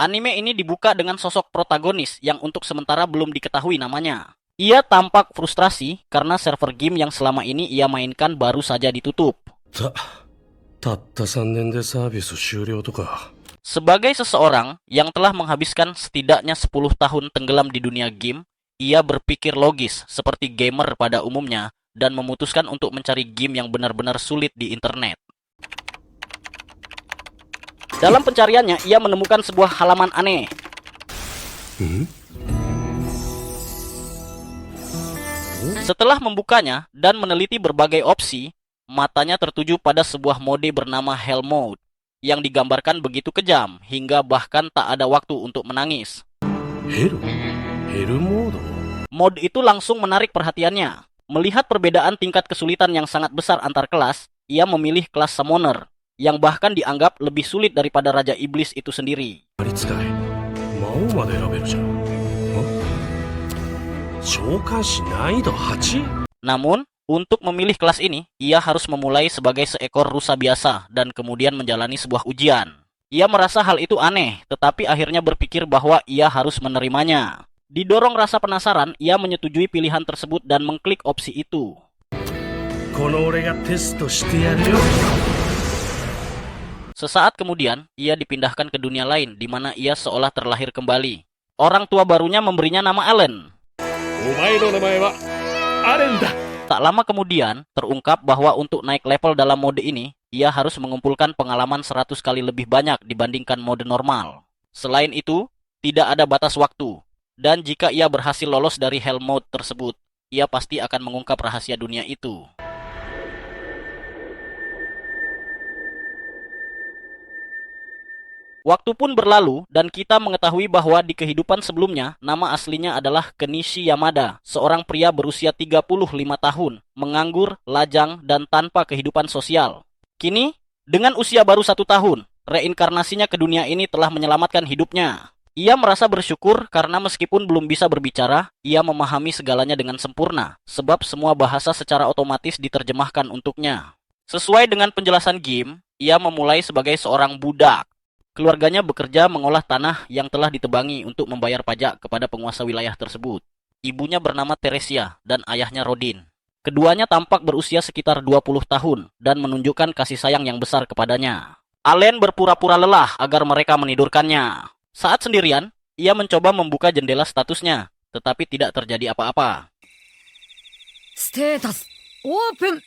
Anime ini dibuka dengan sosok protagonis yang untuk sementara belum diketahui namanya. Ia tampak frustrasi karena server game yang selama ini ia mainkan baru saja ditutup. たった3年でサービス終了とか。 Sebagai seseorang yang telah menghabiskan setidaknya 10 tahun tenggelam di dunia game, ia berpikir logis seperti gamer pada umumnya dan memutuskan untuk mencari game yang benar-benar sulit di internet. Dalam pencariannya, ia menemukan sebuah halaman aneh. Setelah membukanya dan meneliti berbagai opsi, matanya tertuju pada sebuah mode bernama Hell Mode yang digambarkan begitu kejam hingga bahkan tak ada waktu untuk menangis. ヘルモード。 Mode itu langsung menarik perhatiannya. Melihat perbedaan tingkat kesulitan yang sangat besar antar kelas, ia memilih kelas Summoner yang bahkan dianggap lebih sulit daripada Raja Iblis itu sendiri. あり使い。魔王まで選べるじゃん。召喚師難易度 8？ Namun, untuk memilih kelas ini, ia harus memulai sebagai seekor rusa biasa dan kemudian menjalani sebuah ujian. Ia merasa hal itu aneh, tetapi akhirnya berpikir bahwa ia harus menerimanya. Didorong rasa penasaran, ia menyetujui pilihan tersebut dan mengklik opsi itu. この俺がテストしてやるよ。 Sesaat kemudian, ia dipindahkan ke dunia lain di mana ia seolah terlahir kembali. Orang tua barunya memberinya nama Allen. お前の名前はアレンだ。 Tak lama kemudian, terungkap bahwa untuk naik level dalam mode ini, ia harus mengumpulkan pengalaman 100 kali lebih banyak dibandingkan mode normal. Selain itu, tidak ada batas waktu. Dan jika ia berhasil lolos dari Hell Mode tersebut, ia pasti akan mengungkap rahasia dunia itu. Waktu pun berlalu dan kita mengetahui bahwa di kehidupan sebelumnya, nama aslinya adalah Kenichi Yamada, seorang pria berusia 35 tahun, menganggur, lajang, dan tanpa kehidupan sosial. Kini, dengan usia baru 1 tahun, reinkarnasinya ke dunia ini telah menyelamatkan hidupnya. Ia merasa bersyukur karena meskipun belum bisa berbicara, ia memahami segalanya dengan sempurna, sebab semua bahasa secara otomatis diterjemahkan untuknya. Sesuai dengan penjelasan game, ia memulai sebagai seorang budak. Keluarganya bekerja mengolah tanah yang telah ditebangi untuk membayar pajak kepada penguasa wilayah tersebut. Ibunya bernama Teresia dan ayahnya Rodin. Keduanya tampak berusia sekitar 20 tahun dan menunjukkan kasih sayang yang besar kepadanya. Allen berpura-pura lelah agar mereka menidurkannya. Saat sendirian, ia mencoba membuka jendela statusnya, tetapi tidak terjadi apa-apa. Status open.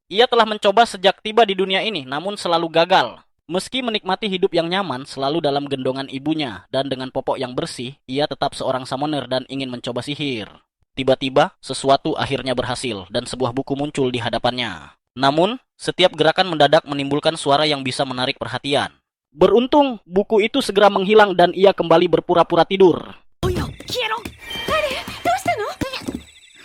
Ia telah mencoba sejak tiba di dunia ini, namun selalu gagal. Meski menikmati hidup yang nyaman selalu dalam gendongan ibunya dan dengan popok yang bersih, ia tetap seorang summoner dan ingin mencoba sihir. Tiba-tiba, sesuatu akhirnya berhasil dan sebuah buku muncul di hadapannya. Namun, setiap gerakan mendadak menimbulkan suara yang bisa menarik perhatian. Beruntung, buku itu segera menghilang dan ia kembali berpura-pura tidur.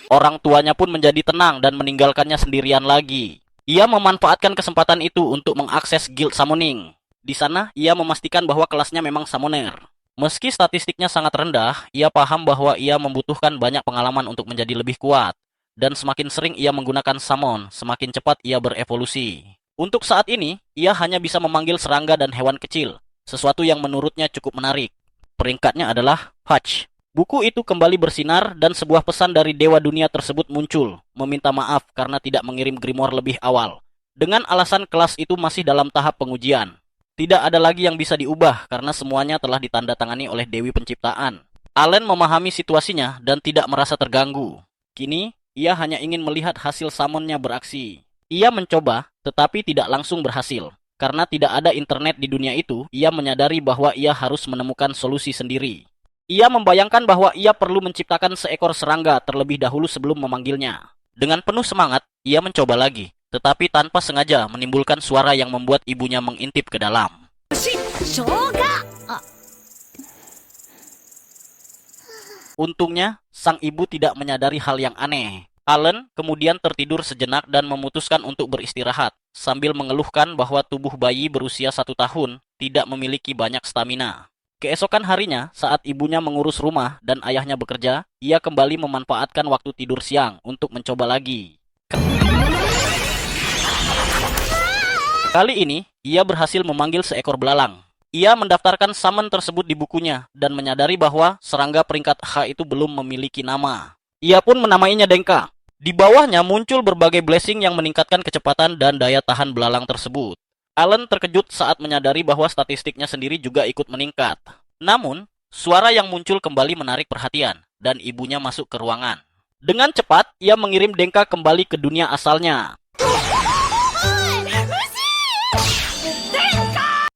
Orang tuanya pun menjadi tenang dan meninggalkannya sendirian lagi. Ia memanfaatkan kesempatan itu untuk mengakses Guild Summoning. Di sana, ia memastikan bahwa kelasnya memang Summoner. Meski statistiknya sangat rendah, ia paham bahwa ia membutuhkan banyak pengalaman untuk menjadi lebih kuat. Dan semakin sering ia menggunakan Summon, semakin cepat ia berevolusi. Untuk saat ini, ia hanya bisa memanggil serangga dan hewan kecil, sesuatu yang menurutnya cukup menarik. Peringkatnya adalah Hutch. Buku itu kembali bersinar dan sebuah pesan dari Dewa Dunia tersebut muncul, meminta maaf karena tidak mengirim grimoire lebih awal. Dengan alasan kelas itu masih dalam tahap pengujian. Tidak ada lagi yang bisa diubah karena semuanya telah ditandatangani oleh Dewi Penciptaan. Allen memahami situasinya dan tidak merasa terganggu. Kini, ia hanya ingin melihat hasil summonnya beraksi. Ia mencoba, tetapi tidak langsung berhasil. Karena tidak ada internet di dunia itu, ia menyadari bahwa ia harus menemukan solusi sendiri. Ia membayangkan bahwa ia perlu menciptakan seekor serangga terlebih dahulu sebelum memanggilnya. Dengan penuh semangat, ia mencoba lagi, tetapi tanpa sengaja menimbulkan suara yang membuat ibunya mengintip ke dalam. Untungnya, sang ibu tidak menyadari hal yang aneh. Allen kemudian tertidur sejenak dan memutuskan untuk beristirahat, sambil mengeluhkan bahwa tubuh bayi berusia 1 tahun tidak memiliki banyak stamina. Keesokan harinya, saat ibunya mengurus rumah dan ayahnya bekerja, ia kembali memanfaatkan waktu tidur siang untuk mencoba lagi. Kali ini, ia berhasil memanggil seekor belalang. Ia mendaftarkan summon tersebut di bukunya dan menyadari bahwa serangga peringkat H itu belum memiliki nama. Ia pun menamainya Denka. Di bawahnya muncul berbagai blessing yang meningkatkan kecepatan dan daya tahan belalang tersebut. Alan terkejut saat menyadari bahwa statistiknya sendiri juga ikut meningkat. Namun, suara yang muncul kembali menarik perhatian dan ibunya masuk ke ruangan. Dengan cepat, ia mengirim Denka kembali ke dunia asalnya.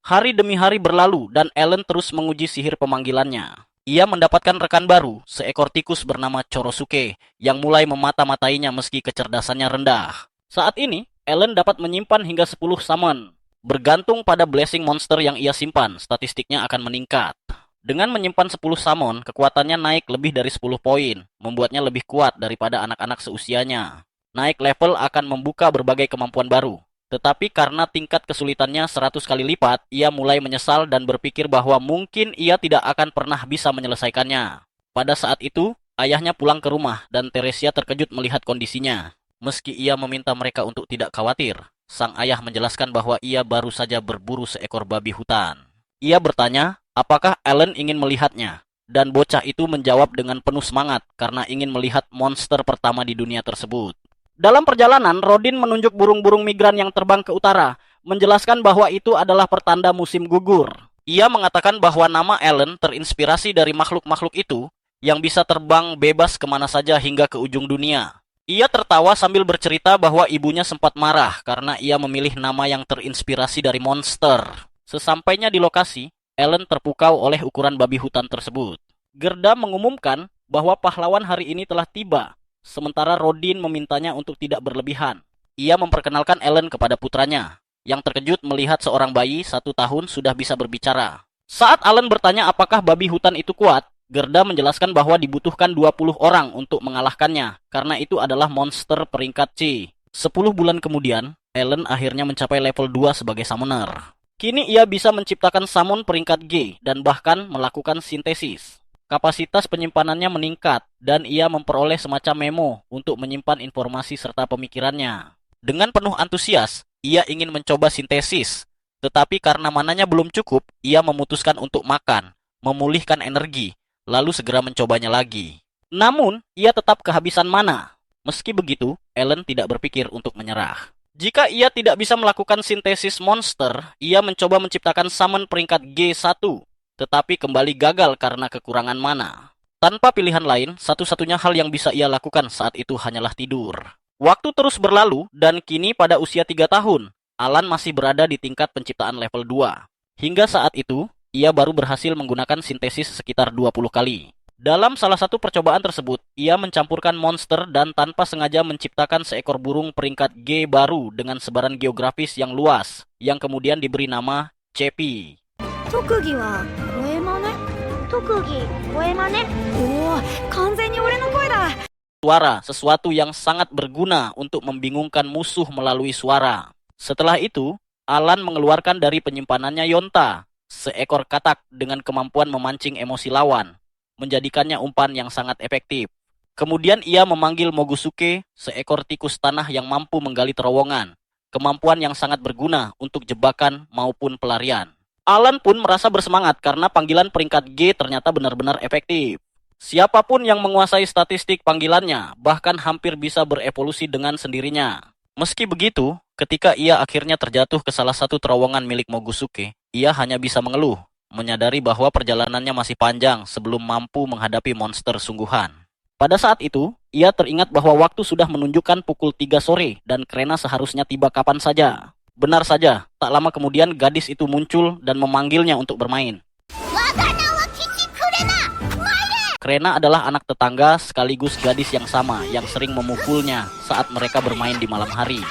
Hari demi hari berlalu dan Alan terus menguji sihir pemanggilannya. Ia mendapatkan rekan baru, seekor tikus bernama Chorosuke, yang mulai memata-matainya meski kecerdasannya rendah. Saat ini, Alan dapat menyimpan hingga 10 summon. Bergantung pada blessing monster yang ia simpan, statistiknya akan meningkat. Dengan menyimpan 10 summon, kekuatannya naik lebih dari 10 poin, membuatnya lebih kuat daripada anak-anak seusianya. Naik level akan membuka berbagai kemampuan baru. Tetapi karena tingkat kesulitannya 100 kali lipat, ia mulai menyesal dan berpikir bahwa mungkin ia tidak akan pernah bisa menyelesaikannya. Pada saat itu, ayahnya pulang ke rumah dan Teresia terkejut melihat kondisinya. Meski ia meminta mereka untuk tidak khawatir, sang ayah menjelaskan bahwa ia baru saja berburu seekor babi hutan. Ia bertanya, apakah Alan ingin melihatnya? Dan bocah itu menjawab dengan penuh semangat karena ingin melihat monster pertama di dunia tersebut. Dalam perjalanan, Rodin menunjuk burung-burung migran yang terbang ke utara, menjelaskan bahwa itu adalah pertanda musim gugur. Ia mengatakan bahwa nama Alan terinspirasi dari makhluk-makhluk itu yang bisa terbang bebas kemana saja hingga ke ujung dunia. Ia tertawa sambil bercerita bahwa ibunya sempat marah karena ia memilih nama yang terinspirasi dari monster. Sesampainya di lokasi, Alan terpukau oleh ukuran babi hutan tersebut. Gerda mengumumkan bahwa pahlawan hari ini telah tiba. Sementara Rodin memintanya untuk tidak berlebihan. Ia memperkenalkan Alan kepada putranya, yang terkejut melihat seorang bayi 1 tahun sudah bisa berbicara. Saat Alan bertanya apakah babi hutan itu kuat, Gerda menjelaskan bahwa dibutuhkan 20 orang untuk mengalahkannya, karena itu adalah monster peringkat C. 10 bulan kemudian, Alan akhirnya mencapai level 2 sebagai summoner. Kini ia bisa menciptakan summon peringkat G dan bahkan melakukan sintesis. Kapasitas penyimpanannya meningkat, dan ia memperoleh semacam memo untuk menyimpan informasi serta pemikirannya. Dengan penuh antusias, ia ingin mencoba sintesis. Tetapi karena mananya belum cukup, ia memutuskan untuk makan, memulihkan energi, lalu segera mencobanya lagi. Namun, ia tetap kehabisan mana. Meski begitu, Alan tidak berpikir untuk menyerah. Jika ia tidak bisa melakukan sintesis monster, ia mencoba menciptakan summon peringkat G1. Tetapi kembali gagal karena kekurangan mana. Tanpa pilihan lain, satu-satunya hal yang bisa ia lakukan saat itu hanyalah tidur. Waktu terus berlalu, dan kini pada usia 3 tahun, Alan masih berada di tingkat penciptaan level 2. Hingga saat itu, ia baru berhasil menggunakan sintesis sekitar 20 kali. Dalam salah satu percobaan tersebut, ia mencampurkan monster dan tanpa sengaja menciptakan seekor burung peringkat G baru dengan sebaran geografis yang luas, yang kemudian diberi nama Cepi. Suara, sesuatu yang sangat berguna untuk membingungkan musuh melalui suara. Setelah itu, Alan mengeluarkan dari penyimpanannya Yonta, seekor katak dengan kemampuan memancing emosi lawan, menjadikannya umpan yang sangat efektif. Kemudian ia memanggil Mogusuke, seekor tikus tanah yang mampu menggali terowongan, kemampuan yang sangat berguna untuk jebakan maupun pelarian. Alan pun merasa bersemangat karena panggilan peringkat G ternyata benar-benar efektif. Siapapun yang menguasai statistik panggilannya bahkan hampir bisa berevolusi dengan sendirinya. Meski begitu, ketika ia akhirnya terjatuh ke salah satu terowongan milik Mogusuke, ia hanya bisa mengeluh, menyadari bahwa perjalanannya masih panjang sebelum mampu menghadapi monster sungguhan. Pada saat itu, ia teringat bahwa waktu sudah menunjukkan pukul 3 sore dan Krena seharusnya tiba kapan saja. Benar saja, tak lama kemudian gadis itu muncul dan memanggilnya untuk bermain. Krena adalah anak tetangga sekaligus gadis yang sama yang sering memukulnya saat mereka bermain di malam hari.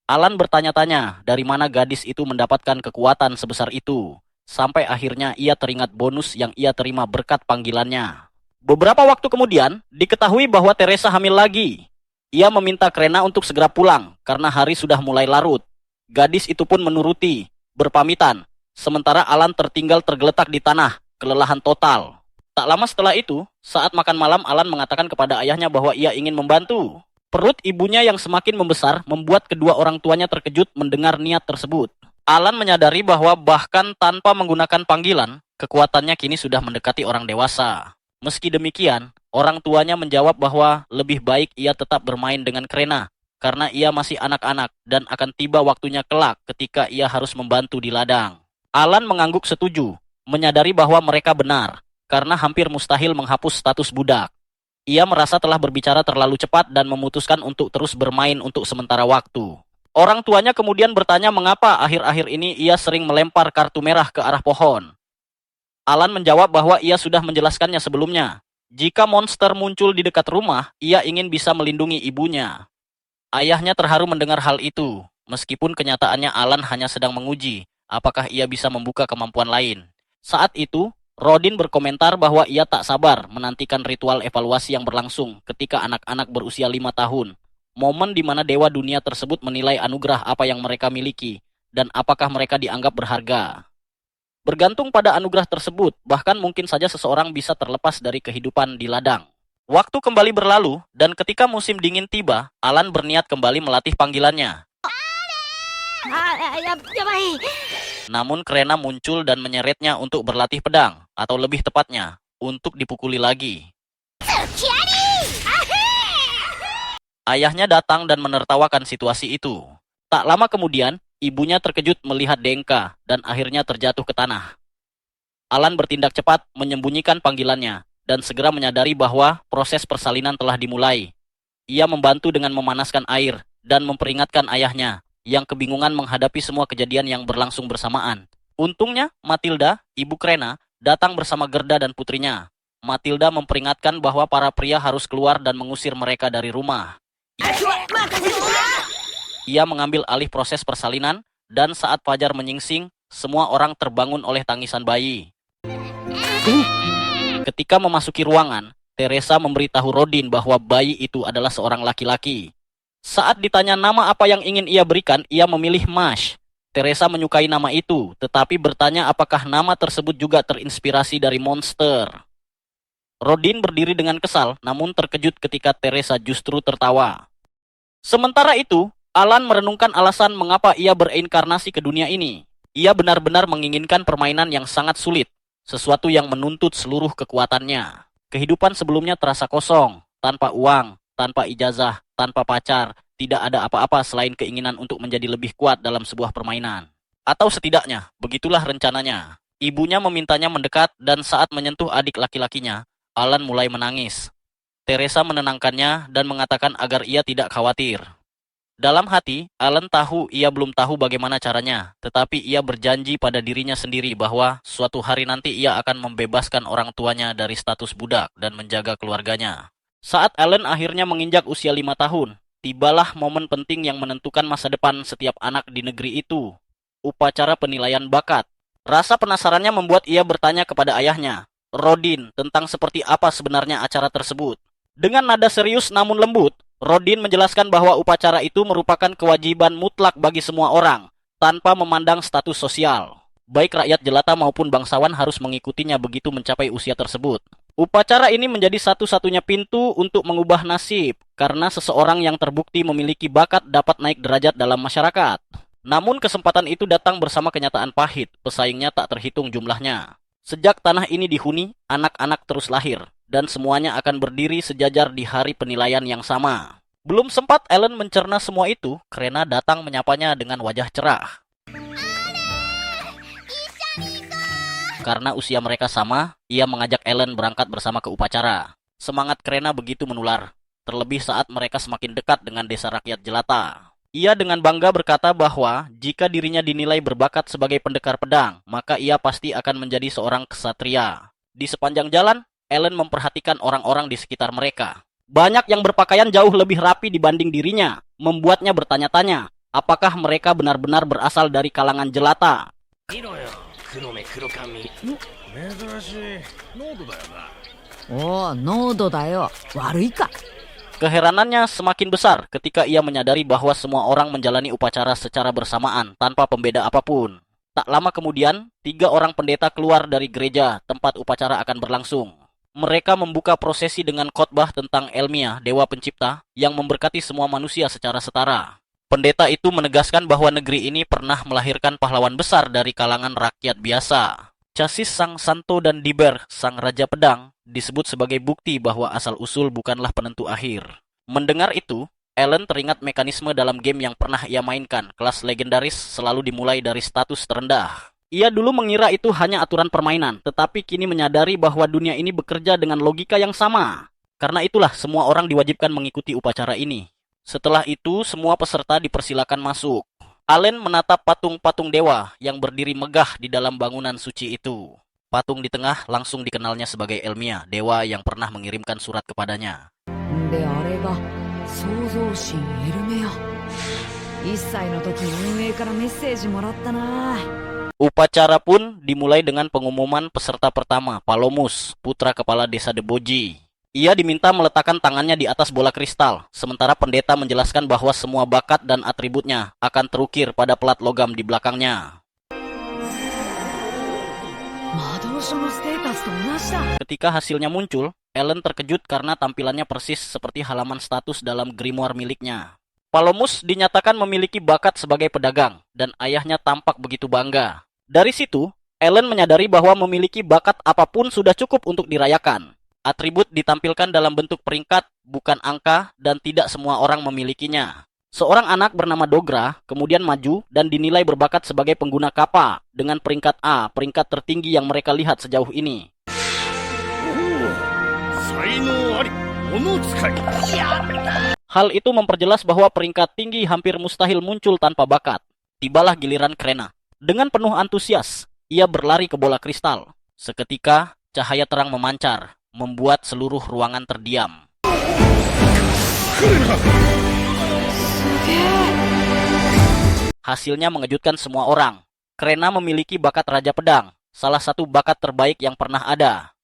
Alan bertanya-tanya dari mana gadis itu mendapatkan kekuatan sebesar itu. Sampai akhirnya ia teringat bonus yang ia terima berkat panggilannya. Beberapa waktu kemudian, diketahui bahwa Teresa hamil lagi. Ia meminta Krena untuk segera pulang karena hari sudah mulai larut. Gadis itu pun menuruti, berpamitan. Sementara Alan tertinggal tergeletak di tanah, kelelahan total. Tak lama setelah itu, saat makan malam Alan mengatakan kepada ayahnya bahwa ia ingin membantu. Perut ibunya yang semakin membesar membuat kedua orang tuanya terkejut mendengar niat tersebut. Alan menyadari bahwa bahkan tanpa menggunakan panggilan, kekuatannya kini sudah mendekati orang dewasa. Meski demikian, orang tuanya menjawab bahwa lebih baik ia tetap bermain dengan Krena, karena ia masih anak-anak dan akan tiba waktunya kelak ketika ia harus membantu di ladang. Alan mengangguk setuju, menyadari bahwa mereka benar, karena hampir mustahil menghapus status budak. Ia merasa telah berbicara terlalu cepat dan memutuskan untuk terus bermain untuk sementara waktu. Orang tuanya kemudian bertanya mengapa akhir-akhir ini ia sering melempar kartu merah ke arah pohon. Alan menjawab bahwa ia sudah menjelaskannya sebelumnya. Jika monster muncul di dekat rumah, ia ingin bisa melindungi ibunya. Ayahnya terharu mendengar hal itu, meskipun kenyataannya Alan hanya sedang menguji apakah ia bisa membuka kemampuan lain. Saat itu, Rodin berkomentar bahwa ia tak sabar menantikan ritual evaluasi yang berlangsung ketika anak-anak berusia 5 tahun. Momen di mana dewa dunia tersebut menilai anugerah apa yang mereka miliki dan apakah mereka dianggap berharga. Bergantung pada anugerah tersebut, bahkan mungkin saja seseorang bisa terlepas dari kehidupan di ladang. Waktu kembali berlalu, dan ketika musim dingin tiba, Alan berniat kembali melatih panggilannya. Namun Krena muncul dan menyeretnya untuk berlatih pedang, atau lebih tepatnya, untuk dipukuli lagi. Ayahnya datang dan menertawakan situasi itu. Tak lama kemudian, ibunya terkejut melihat Denka dan akhirnya terjatuh ke tanah. Alan bertindak cepat menyembunyikan panggilannya dan segera menyadari bahwa proses persalinan telah dimulai. Ia membantu dengan memanaskan air dan memperingatkan ayahnya yang kebingungan menghadapi semua kejadian yang berlangsung bersamaan. Untungnya, Matilda, ibu Krena, datang bersama Gerda dan putrinya. Matilda memperingatkan bahwa para pria harus keluar dan mengusir mereka dari rumah. Ia mengambil alih proses persalinan, dan saat fajar menyingsing, semua orang terbangun oleh tangisan bayi. Ketika memasuki ruangan, Teresa memberitahu Rodin bahwa bayi itu adalah seorang laki-laki. Saat ditanya nama apa yang ingin ia berikan, ia memilih Mash. Teresa menyukai nama itu, tetapi bertanya apakah nama tersebut juga terinspirasi dari monster. Rodin berdiri dengan kesal, namun terkejut ketika Teresa justru tertawa. Sementara itu, Alan merenungkan alasan mengapa ia bereinkarnasi ke dunia ini. Ia benar-benar menginginkan permainan yang sangat sulit, sesuatu yang menuntut seluruh kekuatannya. Kehidupan sebelumnya terasa kosong, tanpa uang, tanpa ijazah, tanpa pacar, tidak ada apa-apa selain keinginan untuk menjadi lebih kuat dalam sebuah permainan. Atau setidaknya, begitulah rencananya. Ibunya memintanya mendekat dan saat menyentuh adik laki-lakinya, Alan mulai menangis. Teresa menenangkannya dan mengatakan agar ia tidak khawatir. Dalam hati, Alan tahu ia belum tahu bagaimana caranya, tetapi ia berjanji pada dirinya sendiri bahwa suatu hari nanti ia akan membebaskan orang tuanya dari status budak dan menjaga keluarganya. Saat Alan akhirnya menginjak usia 5 tahun, tibalah momen penting yang menentukan masa depan setiap anak di negeri itu. Upacara penilaian bakat. Rasa penasarannya membuat ia bertanya kepada ayahnya, Rodin, tentang seperti apa sebenarnya acara tersebut. Dengan nada serius namun lembut, Rodin menjelaskan bahwa upacara itu merupakan kewajiban mutlak bagi semua orang, tanpa memandang status sosial. Baik rakyat jelata maupun bangsawan harus mengikutinya begitu mencapai usia tersebut. Upacara ini menjadi satu-satunya pintu untuk mengubah nasib, karena seseorang yang terbukti memiliki bakat dapat naik derajat dalam masyarakat. Namun kesempatan itu datang bersama kenyataan pahit, pesaingnya tak terhitung jumlahnya. Sejak tanah ini dihuni, anak-anak terus lahir, dan semuanya akan berdiri sejajar di hari penilaian yang sama. Belum sempat Ellen mencerna semua itu, Krena datang menyapanya dengan wajah cerah. Karena usia mereka sama, ia mengajak Ellen berangkat bersama ke upacara. Semangat Krena begitu menular, terlebih saat mereka semakin dekat dengan desa rakyat jelata. Ia dengan bangga berkata bahwa jika dirinya dinilai berbakat sebagai pendekar pedang, maka ia pasti akan menjadi seorang ksatria. Di sepanjang jalan, Ellen memperhatikan orang-orang di sekitar mereka. Banyak yang berpakaian jauh lebih rapi dibanding dirinya, membuatnya bertanya-tanya, apakah mereka benar-benar berasal dari kalangan jelata. Oh, Nodo da yo. Warui ka? Keheranannya semakin besar ketika ia menyadari bahwa semua orang menjalani upacara secara bersamaan tanpa pembeda apapun. Tak lama kemudian, 3 orang pendeta keluar dari gereja tempat upacara akan berlangsung. Mereka membuka prosesi dengan khotbah tentang Elmia, dewa pencipta, yang memberkati semua manusia secara setara. Pendeta itu menegaskan bahwa negeri ini pernah melahirkan pahlawan besar dari kalangan rakyat biasa. Casis Sang Santo dan Diber, Sang Raja Pedang, disebut sebagai bukti bahwa asal-usul bukanlah penentu akhir. Mendengar itu, Alan teringat mekanisme dalam game yang pernah ia mainkan. Kelas legendaris selalu dimulai dari status terendah. Ia dulu mengira itu hanya aturan permainan, tetapi kini menyadari bahwa dunia ini bekerja dengan logika yang sama. Karena itulah semua orang diwajibkan mengikuti upacara ini. Setelah itu, semua peserta dipersilakan masuk. Alan menatap patung-patung dewa yang berdiri megah di dalam bangunan suci itu. Patung di tengah langsung dikenalnya sebagai Elmia, dewa yang pernah mengirimkan surat kepadanya. であれが創造神エルメア。1歳の時に運営からメッセージもらったな。 Upacara pun dimulai dengan pengumuman peserta pertama, Palomus, putra kepala desa Deboji. Ia diminta meletakkan tangannya di atas bola kristal, sementara pendeta menjelaskan bahwa semua bakat dan atributnya akan terukir pada pelat logam di belakangnya. 魔導書のステータスと同じだ。 Ketika hasilnya muncul, Alan terkejut karena tampilannya persis seperti halaman status dalam grimoire miliknya. Palomus dinyatakan memiliki bakat sebagai pedagang, dan ayahnya tampak begitu bangga. Dari situ, Alan menyadari bahwa memiliki bakat apapun sudah cukup untuk dirayakan. Atribut ditampilkan dalam bentuk peringkat, bukan angka, dan tidak semua orang memilikinya. Seorang anak bernama Dogra kemudian maju dan dinilai berbakat sebagai pengguna kappa dengan peringkat A, peringkat tertinggi yang mereka lihat sejauh ini. Hal itu memperjelas bahwa peringkat tinggi hampir mustahil muncul tanpa bakat. Tibalah giliran Krena. Dengan penuh antusias, ia berlari ke bola kristal. Seketika, cahaya terang memancar, membuat seluruh ruangan terdiam. Hasilnya mengejutkan semua orang. Krena memiliki bakat Raja Pedang, salah satu bakat terbaik yang pernah ada.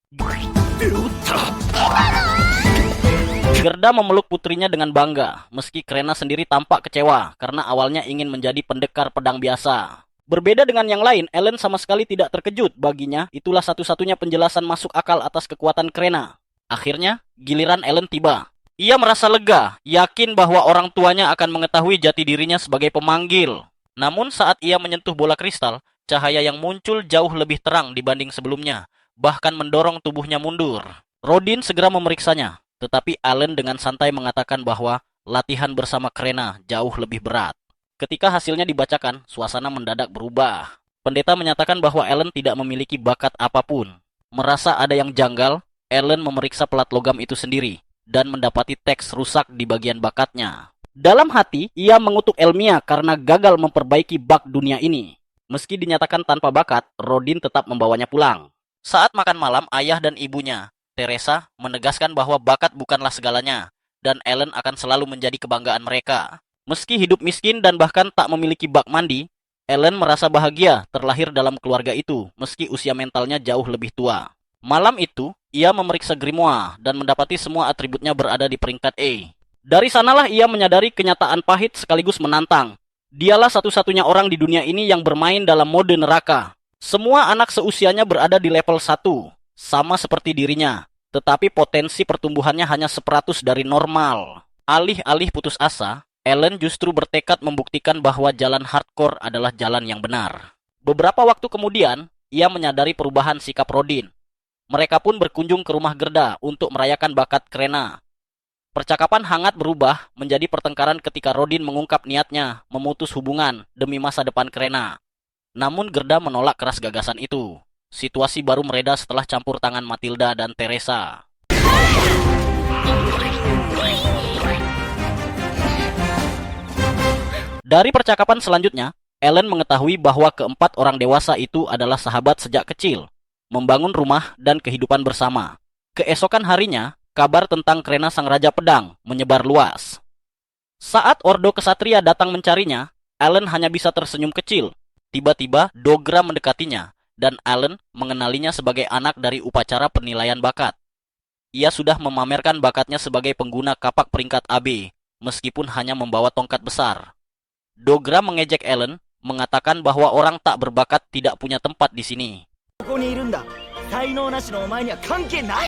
Gerda memeluk putrinya dengan bangga, meski Krena sendiri tampak kecewa karena awalnya ingin menjadi pendekar pedang biasa. Berbeda dengan yang lain, Alan sama sekali tidak terkejut. Baginya, itulah satu-satunya penjelasan masuk akal atas kekuatan Krena. Akhirnya, giliran Alan tiba. Ia merasa lega, yakin bahwa orang tuanya akan mengetahui jati dirinya sebagai pemanggil. Namun saat ia menyentuh bola kristal, cahaya yang muncul jauh lebih terang dibanding sebelumnya, bahkan mendorong tubuhnya mundur. Rodin segera memeriksanya, tetapi Alan dengan santai mengatakan bahwa latihan bersama Krena jauh lebih berat. Ketika hasilnya dibacakan, suasana mendadak berubah. Pendeta menyatakan bahwa Alan tidak memiliki bakat apapun. Merasa ada yang janggal, Alan memeriksa pelat logam itu sendiri dan mendapati teks rusak di bagian bakatnya. Dalam hati, ia mengutuk Elmia karena gagal memperbaiki bak dunia ini. Meski dinyatakan tanpa bakat, Rodin tetap membawanya pulang. Saat makan malam, ayah dan ibunya, Teresa, menegaskan bahwa bakat bukanlah segalanya, dan Alan akan selalu menjadi kebanggaan mereka. Meski hidup miskin dan bahkan tak memiliki bak mandi, Alan merasa bahagia terlahir dalam keluarga itu, meski usia mentalnya jauh lebih tua. Malam itu, ia memeriksa grimoire dan mendapati semua atributnya berada di peringkat A. Dari sanalah ia menyadari kenyataan pahit sekaligus menantang. Dialah satu-satunya orang di dunia ini yang bermain dalam mode neraka. Semua anak seusianya berada di level 1, sama seperti dirinya, tetapi potensi pertumbuhannya hanya 1/100 dari normal. Alih-alih putus asa, Alan justru bertekad membuktikan bahwa jalan hardcore adalah jalan yang benar. Beberapa waktu kemudian, ia menyadari perubahan sikap Rodin. Mereka pun berkunjung ke rumah Gerda untuk merayakan bakat Krena. Percakapan hangat berubah menjadi pertengkaran ketika Rodin mengungkap niatnya memutus hubungan demi masa depan Krena. Namun Gerda menolak keras gagasan itu. Situasi baru mereda setelah campur tangan Matilda dan Teresa. Dari percakapan selanjutnya, Alan mengetahui bahwa keempat orang dewasa itu adalah sahabat sejak kecil, membangun rumah dan kehidupan bersama. Keesokan harinya, kabar tentang Krena Sang Raja Pedang menyebar luas. Saat Ordo Kesatria datang mencarinya, Alan hanya bisa tersenyum kecil. Tiba-tiba, Dogra mendekatinya, dan Alan mengenalinya sebagai anak dari upacara penilaian bakat. Ia sudah memamerkan bakatnya sebagai pengguna kapak peringkat AB, meskipun hanya membawa tongkat besar. Dogra mengejek Alan, mengatakan bahwa orang tak berbakat tidak punya tempat di sini.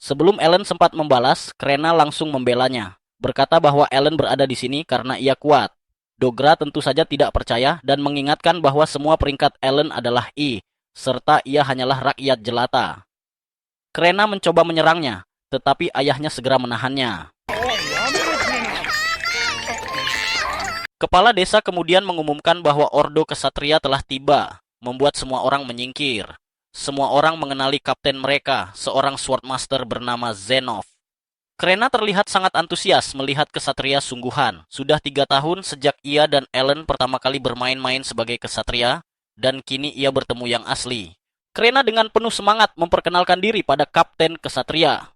Sebelum Alan sempat membalas, Krena langsung membelanya, berkata bahwa Alan berada di sini karena ia kuat. Dogra tentu saja tidak percaya dan mengingatkan bahwa semua peringkat Ellen adalah I, serta ia hanyalah rakyat jelata. Krena mencoba menyerangnya, tetapi ayahnya segera menahannya. Kepala desa kemudian mengumumkan bahwa Ordo Kesatria telah tiba, membuat semua orang menyingkir. Semua orang mengenali kapten mereka, seorang swordmaster bernama Zenov. Krena terlihat sangat antusias melihat kesatria sungguhan. Sudah 3 tahun sejak ia dan Ellen pertama kali bermain-main sebagai kesatria, dan kini ia bertemu yang asli. Krena dengan penuh semangat memperkenalkan diri pada kapten kesatria.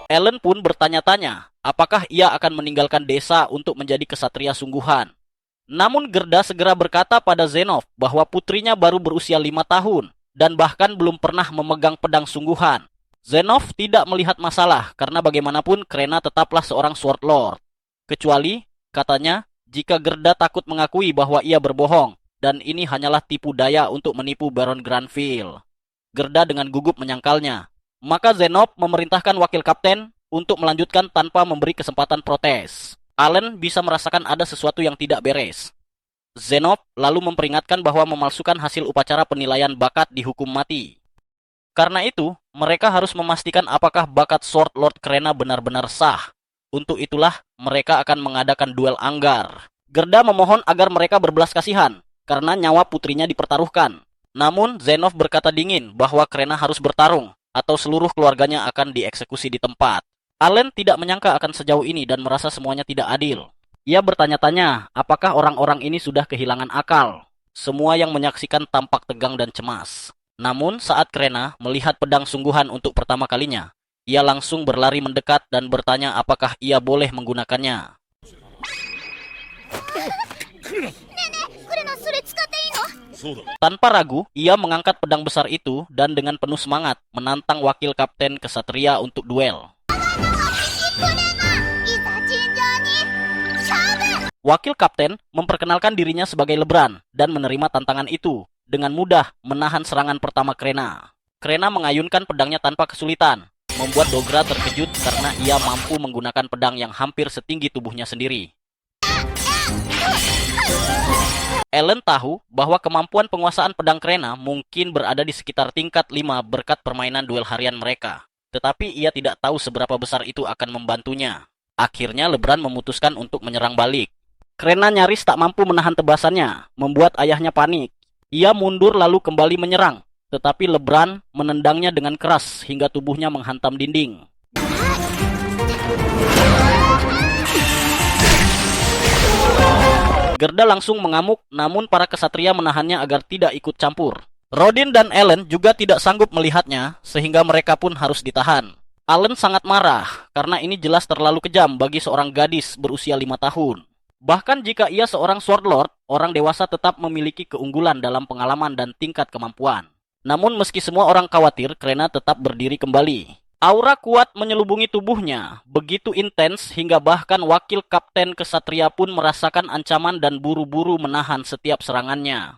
Ellen pun bertanya-tanya, apakah ia akan meninggalkan desa untuk menjadi kesatria sungguhan. Namun Gerda segera berkata pada Zenov bahwa putrinya baru berusia 5 tahun dan bahkan belum pernah memegang pedang sungguhan. Zenov tidak melihat masalah karena bagaimanapun Krena tetaplah seorang sword lord. Kecuali, katanya, jika Gerda takut mengakui bahwa ia berbohong dan ini hanyalah tipu daya untuk menipu Baron Granville. Gerda dengan gugup menyangkalnya. Maka Zenov memerintahkan wakil kapten untuk melanjutkan tanpa memberi kesempatan protes. Allen bisa merasakan ada sesuatu yang tidak beres. Zenov lalu memperingatkan bahwa memalsukan hasil upacara penilaian bakat dihukum mati. Karena itu, mereka harus memastikan apakah bakat Sword Lord Krena benar-benar sah. Untuk itulah, mereka akan mengadakan duel anggar. Gerda memohon agar mereka berbelas kasihan, karena nyawa putrinya dipertaruhkan. Namun, Zenov berkata dingin bahwa Krena harus bertarung, atau seluruh keluarganya akan dieksekusi di tempat. Allen tidak menyangka akan sejauh ini dan merasa semuanya tidak adil. Ia bertanya-tanya, apakah orang-orang ini sudah kehilangan akal? Semua yang menyaksikan tampak tegang dan cemas. Namun saat Krena melihat pedang sungguhan untuk pertama kalinya, ia langsung berlari mendekat dan bertanya apakah ia boleh menggunakannya. Tanpa ragu, ia mengangkat pedang besar itu dan dengan penuh semangat menantang wakil kapten kesatria untuk duel. Wakil kapten memperkenalkan dirinya sebagai Lebran dan menerima tantangan itu, dengan mudah menahan serangan pertama Krena. Krena mengayunkan pedangnya tanpa kesulitan, membuat Dogra terkejut karena ia mampu menggunakan pedang yang hampir setinggi tubuhnya sendiri. Ellen tahu bahwa kemampuan penguasaan pedang Krena mungkin berada di sekitar tingkat 5 berkat permainan duel harian mereka. Tetapi ia tidak tahu seberapa besar itu akan membantunya. Akhirnya Lebran memutuskan untuk menyerang balik. Krena nyaris tak mampu menahan tebasannya, membuat ayahnya panik. Ia mundur lalu kembali menyerang, tetapi Lebran menendangnya dengan keras hingga tubuhnya menghantam dinding. Gerda langsung mengamuk, namun para kesatria menahannya agar tidak ikut campur. Rodin dan Ellen juga tidak sanggup melihatnya, sehingga mereka pun harus ditahan. Allen sangat marah, karena ini jelas terlalu kejam bagi seorang gadis berusia 5 tahun. Bahkan jika ia seorang Sword Lord, orang dewasa tetap memiliki keunggulan dalam pengalaman dan tingkat kemampuan. Namun meski semua orang khawatir, Krena tetap berdiri kembali. Aura kuat menyelubungi tubuhnya, begitu intens hingga bahkan wakil kapten kesatria pun merasakan ancaman dan buru-buru menahan setiap serangannya.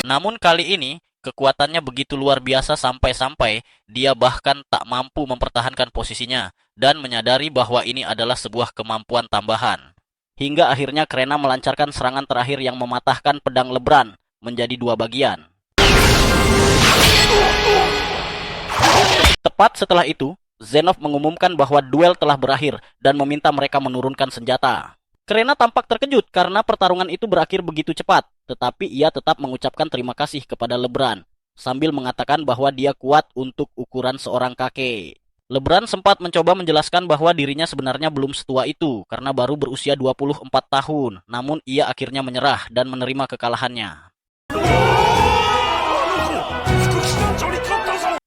Namun kali ini, kekuatannya begitu luar biasa sampai-sampai dia bahkan tak mampu mempertahankan posisinya dan menyadari bahwa ini adalah sebuah kemampuan tambahan. Hingga akhirnya Krena melancarkan serangan terakhir yang mematahkan pedang Lebran menjadi 2 bagian. Tepat setelah itu, Zenov mengumumkan bahwa duel telah berakhir dan meminta mereka menurunkan senjata. Krena tampak terkejut karena pertarungan itu berakhir begitu cepat, tetapi ia tetap mengucapkan terima kasih kepada Lebran, sambil mengatakan bahwa dia kuat untuk ukuran seorang kakek. Lebran sempat mencoba menjelaskan bahwa dirinya sebenarnya belum setua itu, karena baru berusia 24 tahun, namun ia akhirnya menyerah dan menerima kekalahannya.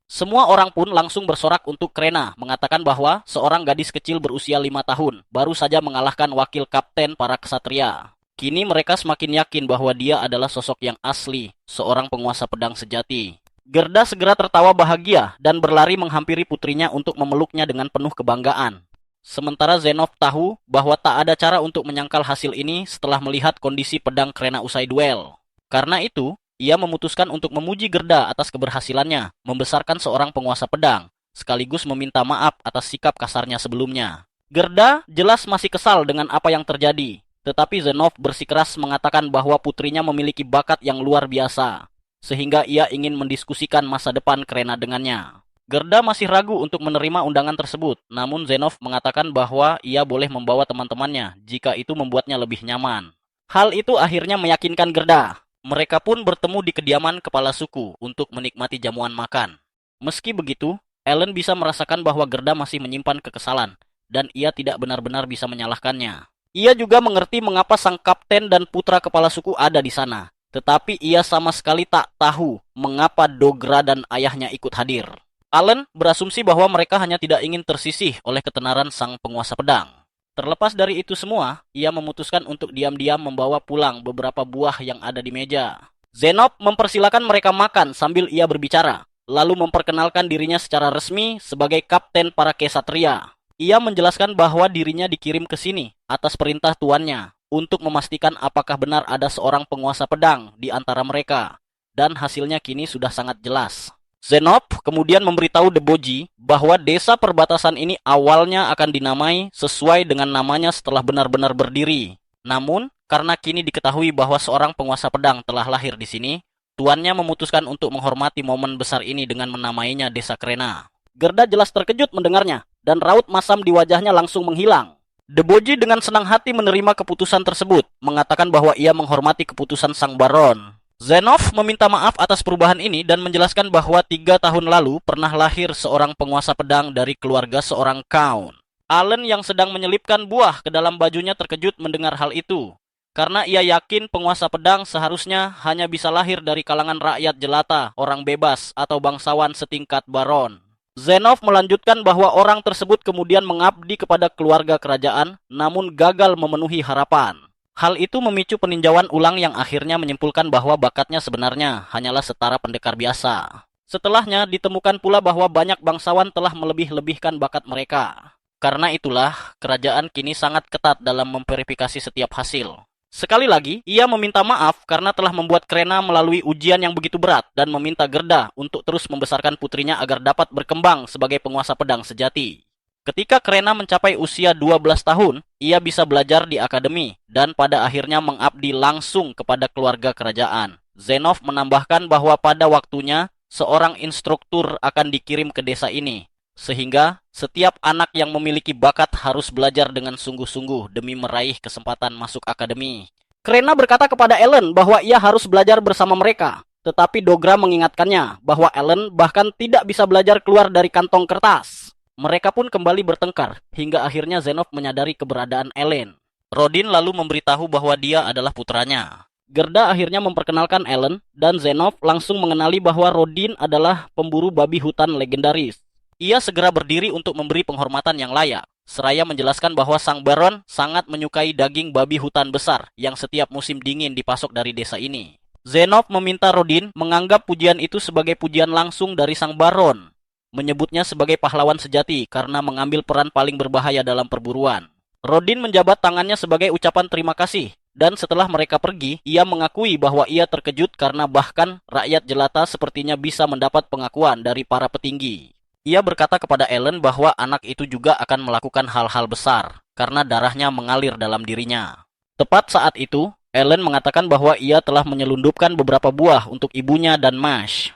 Semua orang pun langsung bersorak untuk Krena, mengatakan bahwa seorang gadis kecil berusia 5 tahun baru saja mengalahkan wakil kapten para kesatria. Kini mereka semakin yakin bahwa dia adalah sosok yang asli, seorang penguasa pedang sejati. Gerda segera tertawa bahagia dan berlari menghampiri putrinya untuk memeluknya dengan penuh kebanggaan. Sementara Zenov tahu bahwa tak ada cara untuk menyangkal hasil ini setelah melihat kondisi pedang Krena usai duel. Karena itu, ia memutuskan untuk memuji Gerda atas keberhasilannya membesarkan seorang penguasa pedang, sekaligus meminta maaf atas sikap kasarnya sebelumnya. Gerda jelas masih kesal dengan apa yang terjadi, tetapi Zenov bersikeras mengatakan bahwa putrinya memiliki bakat yang luar biasa, sehingga ia ingin mendiskusikan masa depan Krena dengannya. Gerda masih ragu untuk menerima undangan tersebut, namun Zenov mengatakan bahwa ia boleh membawa teman-temannya jika itu membuatnya lebih nyaman. Hal itu akhirnya meyakinkan Gerda. Mereka pun bertemu di kediaman kepala suku untuk menikmati jamuan makan. Meski begitu, Ellen bisa merasakan bahwa Gerda masih menyimpan kekesalan, dan ia tidak benar-benar bisa menyalahkannya. Ia juga mengerti mengapa sang kapten dan putra kepala suku ada di sana, tetapi ia sama sekali tak tahu mengapa Dogra dan ayahnya ikut hadir. Allen berasumsi bahwa mereka hanya tidak ingin tersisih oleh ketenaran sang penguasa pedang. Terlepas dari itu semua, ia memutuskan untuk diam-diam membawa pulang beberapa buah yang ada di meja. Zenov mempersilakan mereka makan sambil ia berbicara, lalu memperkenalkan dirinya secara resmi sebagai kapten para kesatria. Ia menjelaskan bahwa dirinya dikirim ke sini atas perintah tuannya untuk memastikan apakah benar ada seorang penguasa pedang di antara mereka, dan hasilnya kini sudah sangat jelas. Zenov kemudian memberitahu Deboji bahwa desa perbatasan ini awalnya akan dinamai sesuai dengan namanya setelah benar-benar berdiri. Namun, karena kini diketahui bahwa seorang penguasa pedang telah lahir di sini, tuannya memutuskan untuk menghormati momen besar ini dengan menamainya Desa Krena. Gerda jelas terkejut mendengarnya, dan raut masam di wajahnya langsung menghilang. Deboji dengan senang hati menerima keputusan tersebut, mengatakan bahwa ia menghormati keputusan sang baron. Zenov meminta maaf atas perubahan ini dan menjelaskan bahwa 3 tahun lalu pernah lahir seorang penguasa pedang dari keluarga seorang count. Allen yang sedang menyelipkan buah ke dalam bajunya terkejut mendengar hal itu, karena ia yakin penguasa pedang seharusnya hanya bisa lahir dari kalangan rakyat jelata, orang bebas, atau bangsawan setingkat baron. Zenov melanjutkan bahwa orang tersebut kemudian mengabdi kepada keluarga kerajaan, namun gagal memenuhi harapan. Hal itu memicu peninjauan ulang yang akhirnya menyimpulkan bahwa bakatnya sebenarnya hanyalah setara pendekar biasa. Setelahnya ditemukan pula bahwa banyak bangsawan telah melebih-lebihkan bakat mereka. Karena itulah, kerajaan kini sangat ketat dalam memverifikasi setiap hasil. Sekali lagi, ia meminta maaf karena telah membuat Krena melalui ujian yang begitu berat dan meminta Gerda untuk terus membesarkan putrinya agar dapat berkembang sebagai penguasa pedang sejati. Ketika Krena mencapai usia 12 tahun, ia bisa belajar di akademi dan pada akhirnya mengabdi langsung kepada keluarga kerajaan. Zenov menambahkan bahwa pada waktunya, seorang instruktur akan dikirim ke desa ini, sehingga setiap anak yang memiliki bakat harus belajar dengan sungguh-sungguh demi meraih kesempatan masuk akademi. Krena berkata kepada Ellen bahwa ia harus belajar bersama mereka, tetapi Dogra mengingatkannya bahwa Ellen bahkan tidak bisa belajar keluar dari kantong kertas. Mereka pun kembali bertengkar, hingga akhirnya Zenov menyadari keberadaan Ellen. Rodin lalu memberitahu bahwa dia adalah putranya. Gerda akhirnya memperkenalkan Ellen, dan Zenov langsung mengenali bahwa Rodin adalah pemburu babi hutan legendaris. Ia segera berdiri untuk memberi penghormatan yang layak, seraya menjelaskan bahwa sang baron sangat menyukai daging babi hutan besar yang setiap musim dingin dipasok dari desa ini. Zenov meminta Rodin menganggap pujian itu sebagai pujian langsung dari sang baron, menyebutnya sebagai pahlawan sejati karena mengambil peran paling berbahaya dalam perburuan. Rodin menjabat tangannya sebagai ucapan terima kasih, dan setelah mereka pergi, ia mengakui bahwa ia terkejut karena bahkan rakyat jelata sepertinya bisa mendapat pengakuan dari para petinggi. Ia berkata kepada Ellen bahwa anak itu juga akan melakukan hal-hal besar karena darahnya mengalir dalam dirinya. Tepat saat itu, Ellen mengatakan bahwa ia telah menyelundupkan beberapa buah untuk ibunya dan Mash.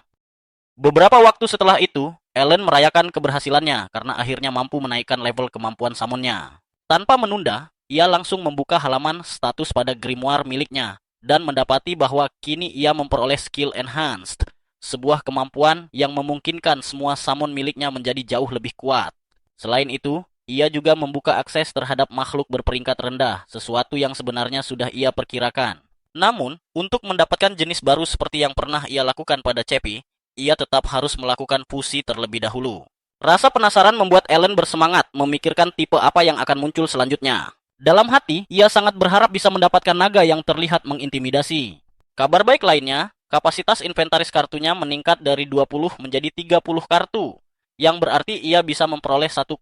Beberapa waktu setelah itu, Ellen merayakan keberhasilannya karena akhirnya mampu menaikkan level kemampuan summonnya. Tanpa menunda, ia langsung membuka halaman status pada grimoire miliknya dan mendapati bahwa kini ia memperoleh skill enhanced, sebuah kemampuan yang memungkinkan semua summon miliknya menjadi jauh lebih kuat. Selain itu, ia juga membuka akses terhadap makhluk berperingkat rendah, sesuatu yang sebenarnya sudah ia perkirakan. Namun, untuk mendapatkan jenis baru seperti yang pernah ia lakukan pada Cepi, ia tetap harus melakukan fusi terlebih dahulu. Rasa penasaran membuat Ellen bersemangat memikirkan tipe apa yang akan muncul selanjutnya. Dalam hati, ia sangat berharap bisa mendapatkan naga yang terlihat mengintimidasi. Kabar baik lainnya, kapasitas inventaris kartunya meningkat dari 20 menjadi 30 kartu, yang berarti ia bisa memperoleh 1,5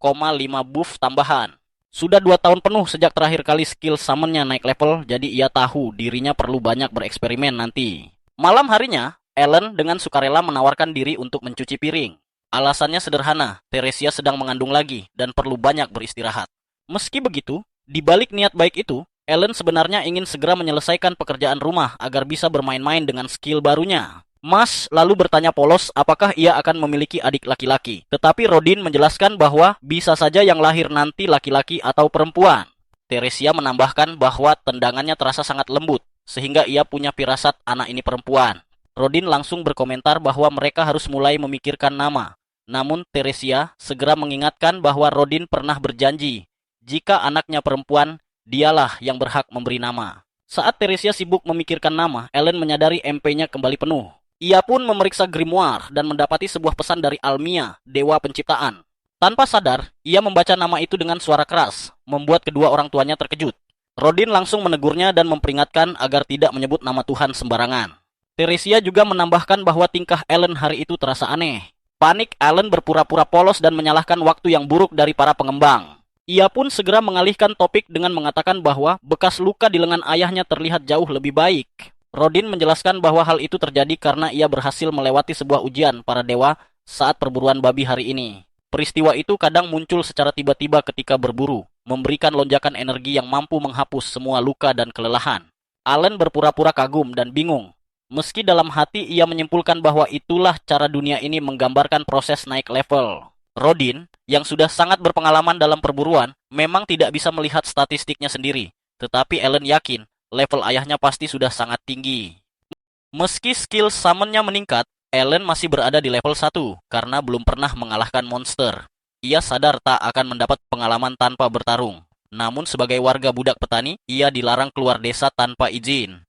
buff tambahan. Sudah 2 tahun penuh sejak terakhir kali skill summonnya naik level, jadi ia tahu dirinya perlu banyak bereksperimen nanti. Malam harinya, Ellen dengan sukarela menawarkan diri untuk mencuci piring. Alasannya sederhana, Teresia sedang mengandung lagi dan perlu banyak beristirahat. Meski begitu, di balik niat baik itu, Ellen sebenarnya ingin segera menyelesaikan pekerjaan rumah agar bisa bermain-main dengan skill barunya. Mas lalu bertanya polos apakah ia akan memiliki adik laki-laki. Tetapi Rodin menjelaskan bahwa bisa saja yang lahir nanti laki-laki atau perempuan. Teresia menambahkan bahwa tendangannya terasa sangat lembut, sehingga ia punya firasat anak ini perempuan. Rodin langsung berkomentar bahwa mereka harus mulai memikirkan nama. Namun Teresia segera mengingatkan bahwa Rodin pernah berjanji, jika anaknya perempuan, dialah yang berhak memberi nama. Saat Teresia sibuk memikirkan nama, Ellen menyadari MP-nya kembali penuh. Ia pun memeriksa grimoire dan mendapati sebuah pesan dari Almia, dewa penciptaan. Tanpa sadar, ia membaca nama itu dengan suara keras, membuat kedua orang tuanya terkejut. Rodin langsung menegurnya dan memperingatkan agar tidak menyebut nama Tuhan sembarangan. Teresia juga menambahkan bahwa tingkah Ellen hari itu terasa aneh. Panik, Ellen berpura-pura polos dan menyalahkan waktu yang buruk dari para pengembang. Ia pun segera mengalihkan topik dengan mengatakan bahwa bekas luka di lengan ayahnya terlihat jauh lebih baik. Rodin menjelaskan bahwa hal itu terjadi karena ia berhasil melewati sebuah ujian para dewa saat perburuan babi hari ini. Peristiwa itu kadang muncul secara tiba-tiba ketika berburu, memberikan lonjakan energi yang mampu menghapus semua luka dan kelelahan. Ellen berpura-pura kagum dan bingung. Meski dalam hati ia menyimpulkan bahwa itulah cara dunia ini menggambarkan proses naik level. Rodin, yang sudah sangat berpengalaman dalam perburuan, memang tidak bisa melihat statistiknya sendiri. Tetapi Ellen yakin, level ayahnya pasti sudah sangat tinggi. Meski skill summon-nya meningkat, Ellen masih berada di level 1 karena belum pernah mengalahkan monster. Ia sadar tak akan mendapat pengalaman tanpa bertarung. Namun sebagai warga budak petani, ia dilarang keluar desa tanpa izin.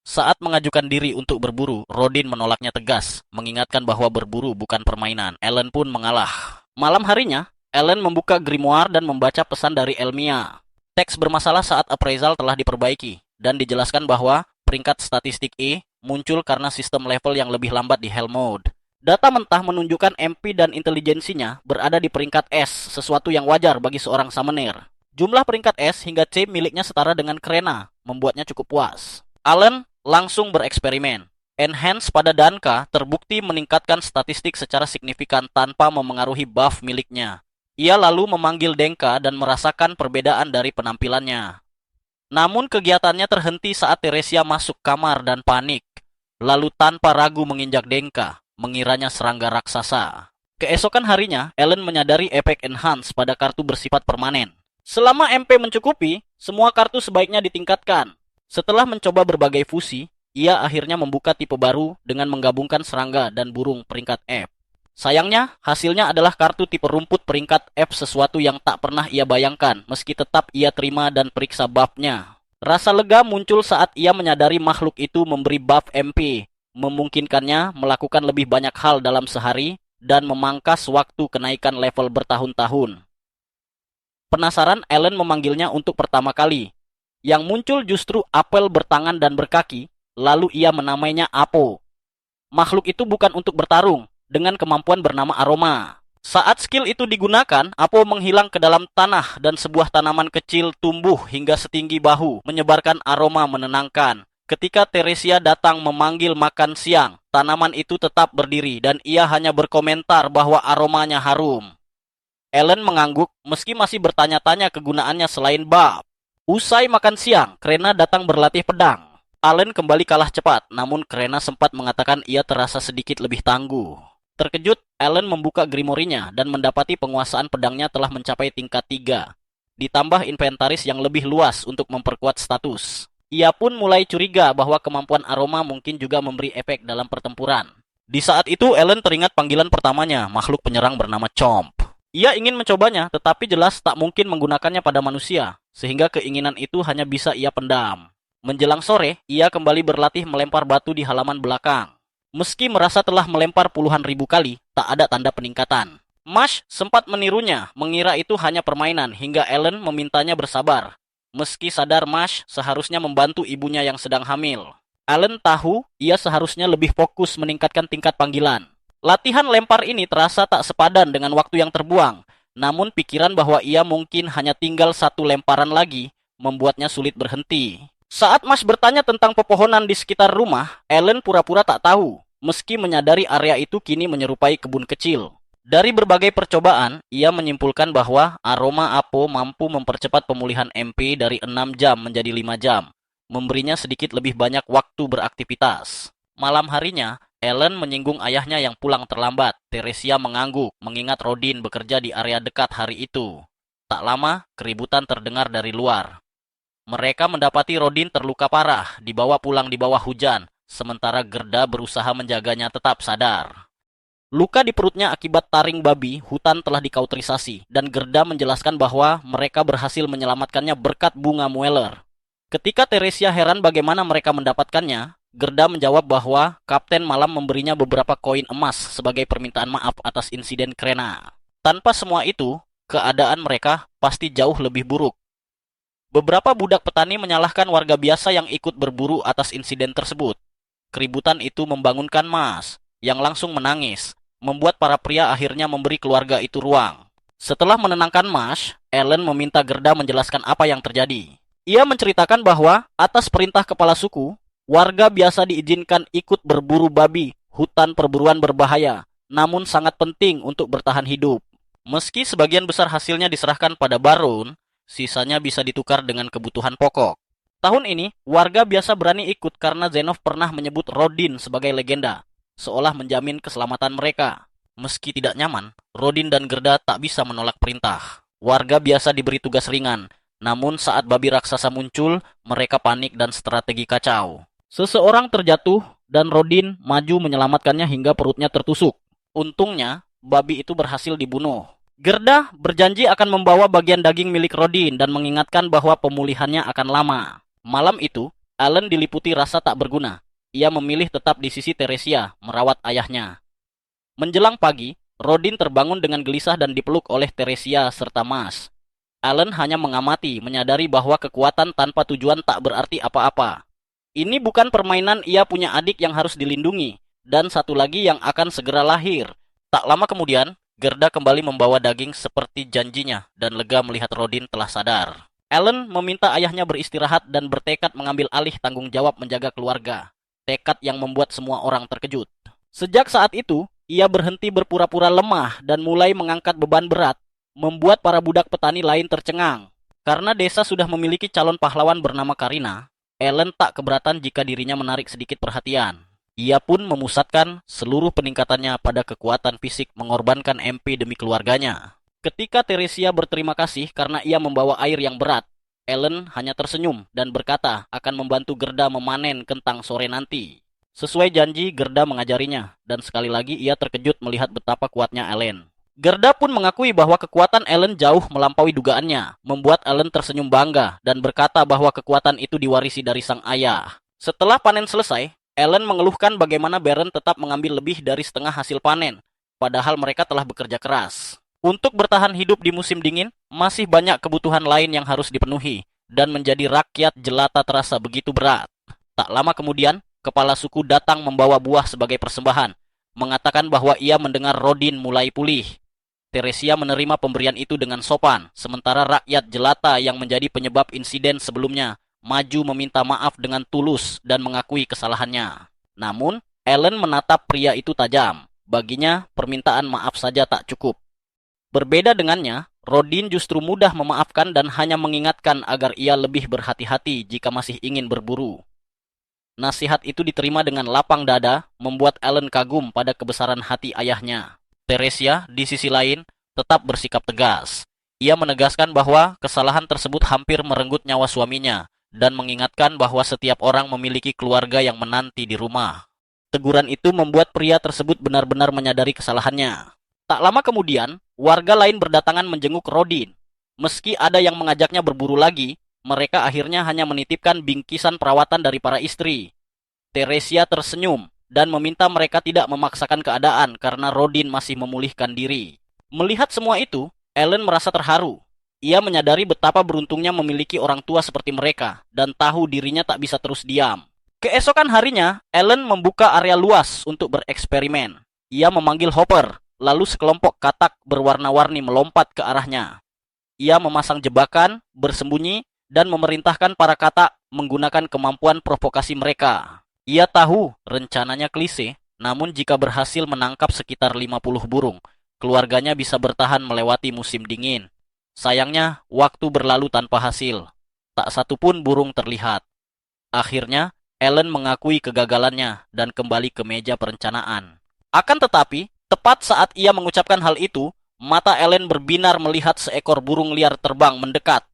Saat mengajukan diri untuk berburu, Rodin menolaknya tegas, mengingatkan bahwa berburu bukan permainan. Ellen pun mengalah. Malam harinya, Ellen membuka grimoire dan membaca pesan dari Elmia. Teks bermasalah saat appraisal telah diperbaiki, dan dijelaskan bahwa peringkat statistik E muncul karena sistem level yang lebih lambat di Hell Mode. Data mentah menunjukkan MP dan intelijensinya berada di peringkat S, sesuatu yang wajar bagi seorang summoner. Jumlah peringkat S hingga C miliknya setara dengan Krena, membuatnya cukup puas. Allen langsung bereksperimen. Enhance pada Danka terbukti meningkatkan statistik secara signifikan tanpa memengaruhi buff miliknya. Ia lalu memanggil Denka dan merasakan perbedaan dari penampilannya. Namun kegiatannya terhenti saat Teresia masuk kamar dan panik. Lalu tanpa ragu menginjak Denka, mengiranya serangga raksasa. Keesokan harinya, Ellen menyadari efek enhance pada kartu bersifat permanen. Selama MP mencukupi, semua kartu sebaiknya ditingkatkan. Setelah mencoba berbagai fusi, ia akhirnya membuka tipe baru dengan menggabungkan serangga dan burung peringkat F. Sayangnya, hasilnya adalah kartu tipe rumput peringkat F, sesuatu yang tak pernah ia bayangkan, meski tetap ia terima dan periksa buff-nya. Rasa lega muncul saat ia menyadari makhluk itu memberi buff MP, memungkinkannya melakukan lebih banyak hal dalam sehari dan memangkas waktu kenaikan level bertahun-tahun. Penasaran, Ellen memanggilnya untuk pertama kali. Yang muncul justru apel bertangan dan berkaki, lalu ia menamainya Apo. Makhluk itu bukan untuk bertarung, dengan kemampuan bernama Aroma. Saat skill itu digunakan, Apo menghilang ke dalam tanah dan sebuah tanaman kecil tumbuh hingga setinggi bahu, menyebarkan aroma menenangkan. Ketika Teresia datang memanggil makan siang, tanaman itu tetap berdiri dan ia hanya berkomentar bahwa aromanya harum. Ellen mengangguk meski masih bertanya-tanya kegunaannya selain buff. Usai makan siang, Krena datang berlatih pedang. Allen kembali kalah cepat, namun Krena sempat mengatakan ia terasa sedikit lebih tangguh. Terkejut, Allen membuka grimorinya dan mendapati penguasaan pedangnya telah mencapai tingkat 3. Ditambah inventaris yang lebih luas untuk memperkuat status. Ia pun mulai curiga bahwa kemampuan aroma mungkin juga memberi efek dalam pertempuran. Di saat itu, Allen teringat panggilan pertamanya, makhluk penyerang bernama Chomp. Ia ingin mencobanya, tetapi jelas tak mungkin menggunakannya pada manusia, sehingga keinginan itu hanya bisa ia pendam. Menjelang sore, ia kembali berlatih melempar batu di halaman belakang. Meski merasa telah melempar puluhan ribu kali, tak ada tanda peningkatan. Mash sempat menirunya, mengira itu hanya permainan, hingga Ellen memintanya bersabar. Meski sadar Mash seharusnya membantu ibunya yang sedang hamil. Allen tahu ia seharusnya lebih fokus meningkatkan tingkat panggilan. Latihan lempar ini terasa tak sepadan dengan waktu yang terbuang, namun pikiran bahwa ia mungkin hanya tinggal satu lemparan lagi membuatnya sulit berhenti. Saat Mas bertanya tentang pepohonan di sekitar rumah, Ellen pura-pura tak tahu, meski menyadari area itu kini menyerupai kebun kecil. Dari berbagai percobaan, ia menyimpulkan bahwa aroma Apo mampu mempercepat pemulihan MP dari 6 jam menjadi 5 jam, memberinya sedikit lebih banyak waktu beraktivitas. Malam harinya, Ellen menyinggung ayahnya yang pulang terlambat. Teresia mengangguk, mengingat Rodin bekerja di area dekat hari itu. Tak lama, keributan terdengar dari luar. Mereka mendapati Rodin terluka parah, dibawa pulang di bawah hujan, sementara Gerda berusaha menjaganya tetap sadar. Luka di perutnya akibat taring babi, hutan telah dikauterisasi, dan Gerda menjelaskan bahwa mereka berhasil menyelamatkannya berkat bunga Mueller. Ketika Teresia heran bagaimana mereka mendapatkannya, Gerda menjawab bahwa Kapten Malam memberinya beberapa koin emas sebagai permintaan maaf atas insiden Krena. Tanpa semua itu, keadaan mereka pasti jauh lebih buruk. Beberapa budak petani menyalahkan warga biasa yang ikut berburu atas insiden tersebut. Keributan itu membangunkan Mas, yang langsung menangis, membuat para pria akhirnya memberi keluarga itu ruang. Setelah menenangkan Mas, Ellen meminta Gerda menjelaskan apa yang terjadi. Ia menceritakan bahwa atas perintah kepala suku, warga biasa diizinkan ikut berburu babi, hutan perburuan berbahaya, namun sangat penting untuk bertahan hidup. Meski sebagian besar hasilnya diserahkan pada Baron, sisanya bisa ditukar dengan kebutuhan pokok. Tahun ini, warga biasa berani ikut karena Zenov pernah menyebut Rodin sebagai legenda, seolah menjamin keselamatan mereka. Meski tidak nyaman, Rodin dan Gerda tak bisa menolak perintah. Warga biasa diberi tugas ringan, namun saat babi raksasa muncul, mereka panik dan strategi kacau. Seseorang terjatuh dan Rodin maju menyelamatkannya hingga perutnya tertusuk. Untungnya, babi itu berhasil dibunuh. Gerda berjanji akan membawa bagian daging milik Rodin dan mengingatkan bahwa pemulihannya akan lama. Malam itu, Allen diliputi rasa tak berguna. Ia memilih tetap di sisi Teresia, merawat ayahnya. Menjelang pagi, Rodin terbangun dengan gelisah dan dipeluk oleh Teresia serta Mas. Allen hanya mengamati, menyadari bahwa kekuatan tanpa tujuan tak berarti apa-apa. Ini bukan permainan ia punya adik yang harus dilindungi, dan satu lagi yang akan segera lahir. Tak lama kemudian, Gerda kembali membawa daging seperti janjinya dan lega melihat Rodin telah sadar. Allen meminta ayahnya beristirahat dan bertekad mengambil alih tanggung jawab menjaga keluarga. Tekad yang membuat semua orang terkejut. Sejak saat itu, ia berhenti berpura-pura lemah dan mulai mengangkat beban berat, membuat para budak petani lain tercengang. Karena desa sudah memiliki calon pahlawan bernama Karina, Ellen tak keberatan jika dirinya menarik sedikit perhatian. Ia pun memusatkan seluruh peningkatannya pada kekuatan fisik mengorbankan MP demi keluarganya. Ketika Teresia berterima kasih karena ia membawa air yang berat, Ellen hanya tersenyum dan berkata akan membantu Gerda memanen kentang sore nanti. Sesuai janji, Gerda mengajarinya, dan sekali lagi ia terkejut melihat betapa kuatnya Ellen. Gerda pun mengakui bahwa kekuatan Ellen jauh melampaui dugaannya, membuat Ellen tersenyum bangga dan berkata bahwa kekuatan itu diwarisi dari sang ayah. Setelah panen selesai, Ellen mengeluhkan bagaimana Baron tetap mengambil lebih dari setengah hasil panen, padahal mereka telah bekerja keras. Untuk bertahan hidup di musim dingin, masih banyak kebutuhan lain yang harus dipenuhi, dan menjadi rakyat jelata terasa begitu berat. Tak lama kemudian, kepala suku datang membawa buah sebagai persembahan, mengatakan bahwa ia mendengar Rodin mulai pulih. Teresia menerima pemberian itu dengan sopan, sementara rakyat jelata yang menjadi penyebab insiden sebelumnya maju meminta maaf dengan tulus dan mengakui kesalahannya. Namun, Ellen menatap pria itu tajam. Baginya, permintaan maaf saja tak cukup. Berbeda dengannya, Rodin justru mudah memaafkan dan hanya mengingatkan agar ia lebih berhati-hati jika masih ingin berburu. Nasihat itu diterima dengan lapang dada, membuat Ellen kagum pada kebesaran hati ayahnya. Teresia, di sisi lain, tetap bersikap tegas. Ia menegaskan bahwa kesalahan tersebut hampir merenggut nyawa suaminya, dan mengingatkan bahwa setiap orang memiliki keluarga yang menanti di rumah. Teguran itu membuat pria tersebut benar-benar menyadari kesalahannya. Tak lama kemudian, warga lain berdatangan menjenguk Rodin. Meski ada yang mengajaknya berburu lagi, mereka akhirnya hanya menitipkan bingkisan perawatan dari para istri. Teresia tersenyum dan meminta mereka tidak memaksakan keadaan karena Rodin masih memulihkan diri. Melihat semua itu, Ellen merasa terharu. Ia menyadari betapa beruntungnya memiliki orang tua seperti mereka dan tahu dirinya tak bisa terus diam. Keesokan harinya, Ellen membuka area luas untuk bereksperimen. Ia memanggil Hopper. Lalu sekelompok katak berwarna-warni melompat ke arahnya. Ia memasang jebakan, bersembunyi, dan memerintahkan para katak menggunakan kemampuan provokasi mereka. Ia tahu rencananya klise, namun jika berhasil menangkap sekitar 50 burung, keluarganya bisa bertahan melewati musim dingin. Sayangnya, waktu berlalu tanpa hasil. Tak satu pun burung terlihat. Akhirnya, Ellen mengakui kegagalannya dan kembali ke meja perencanaan. Akan tetapi, tepat saat ia mengucapkan hal itu, mata Ellen berbinar melihat seekor burung liar terbang mendekat.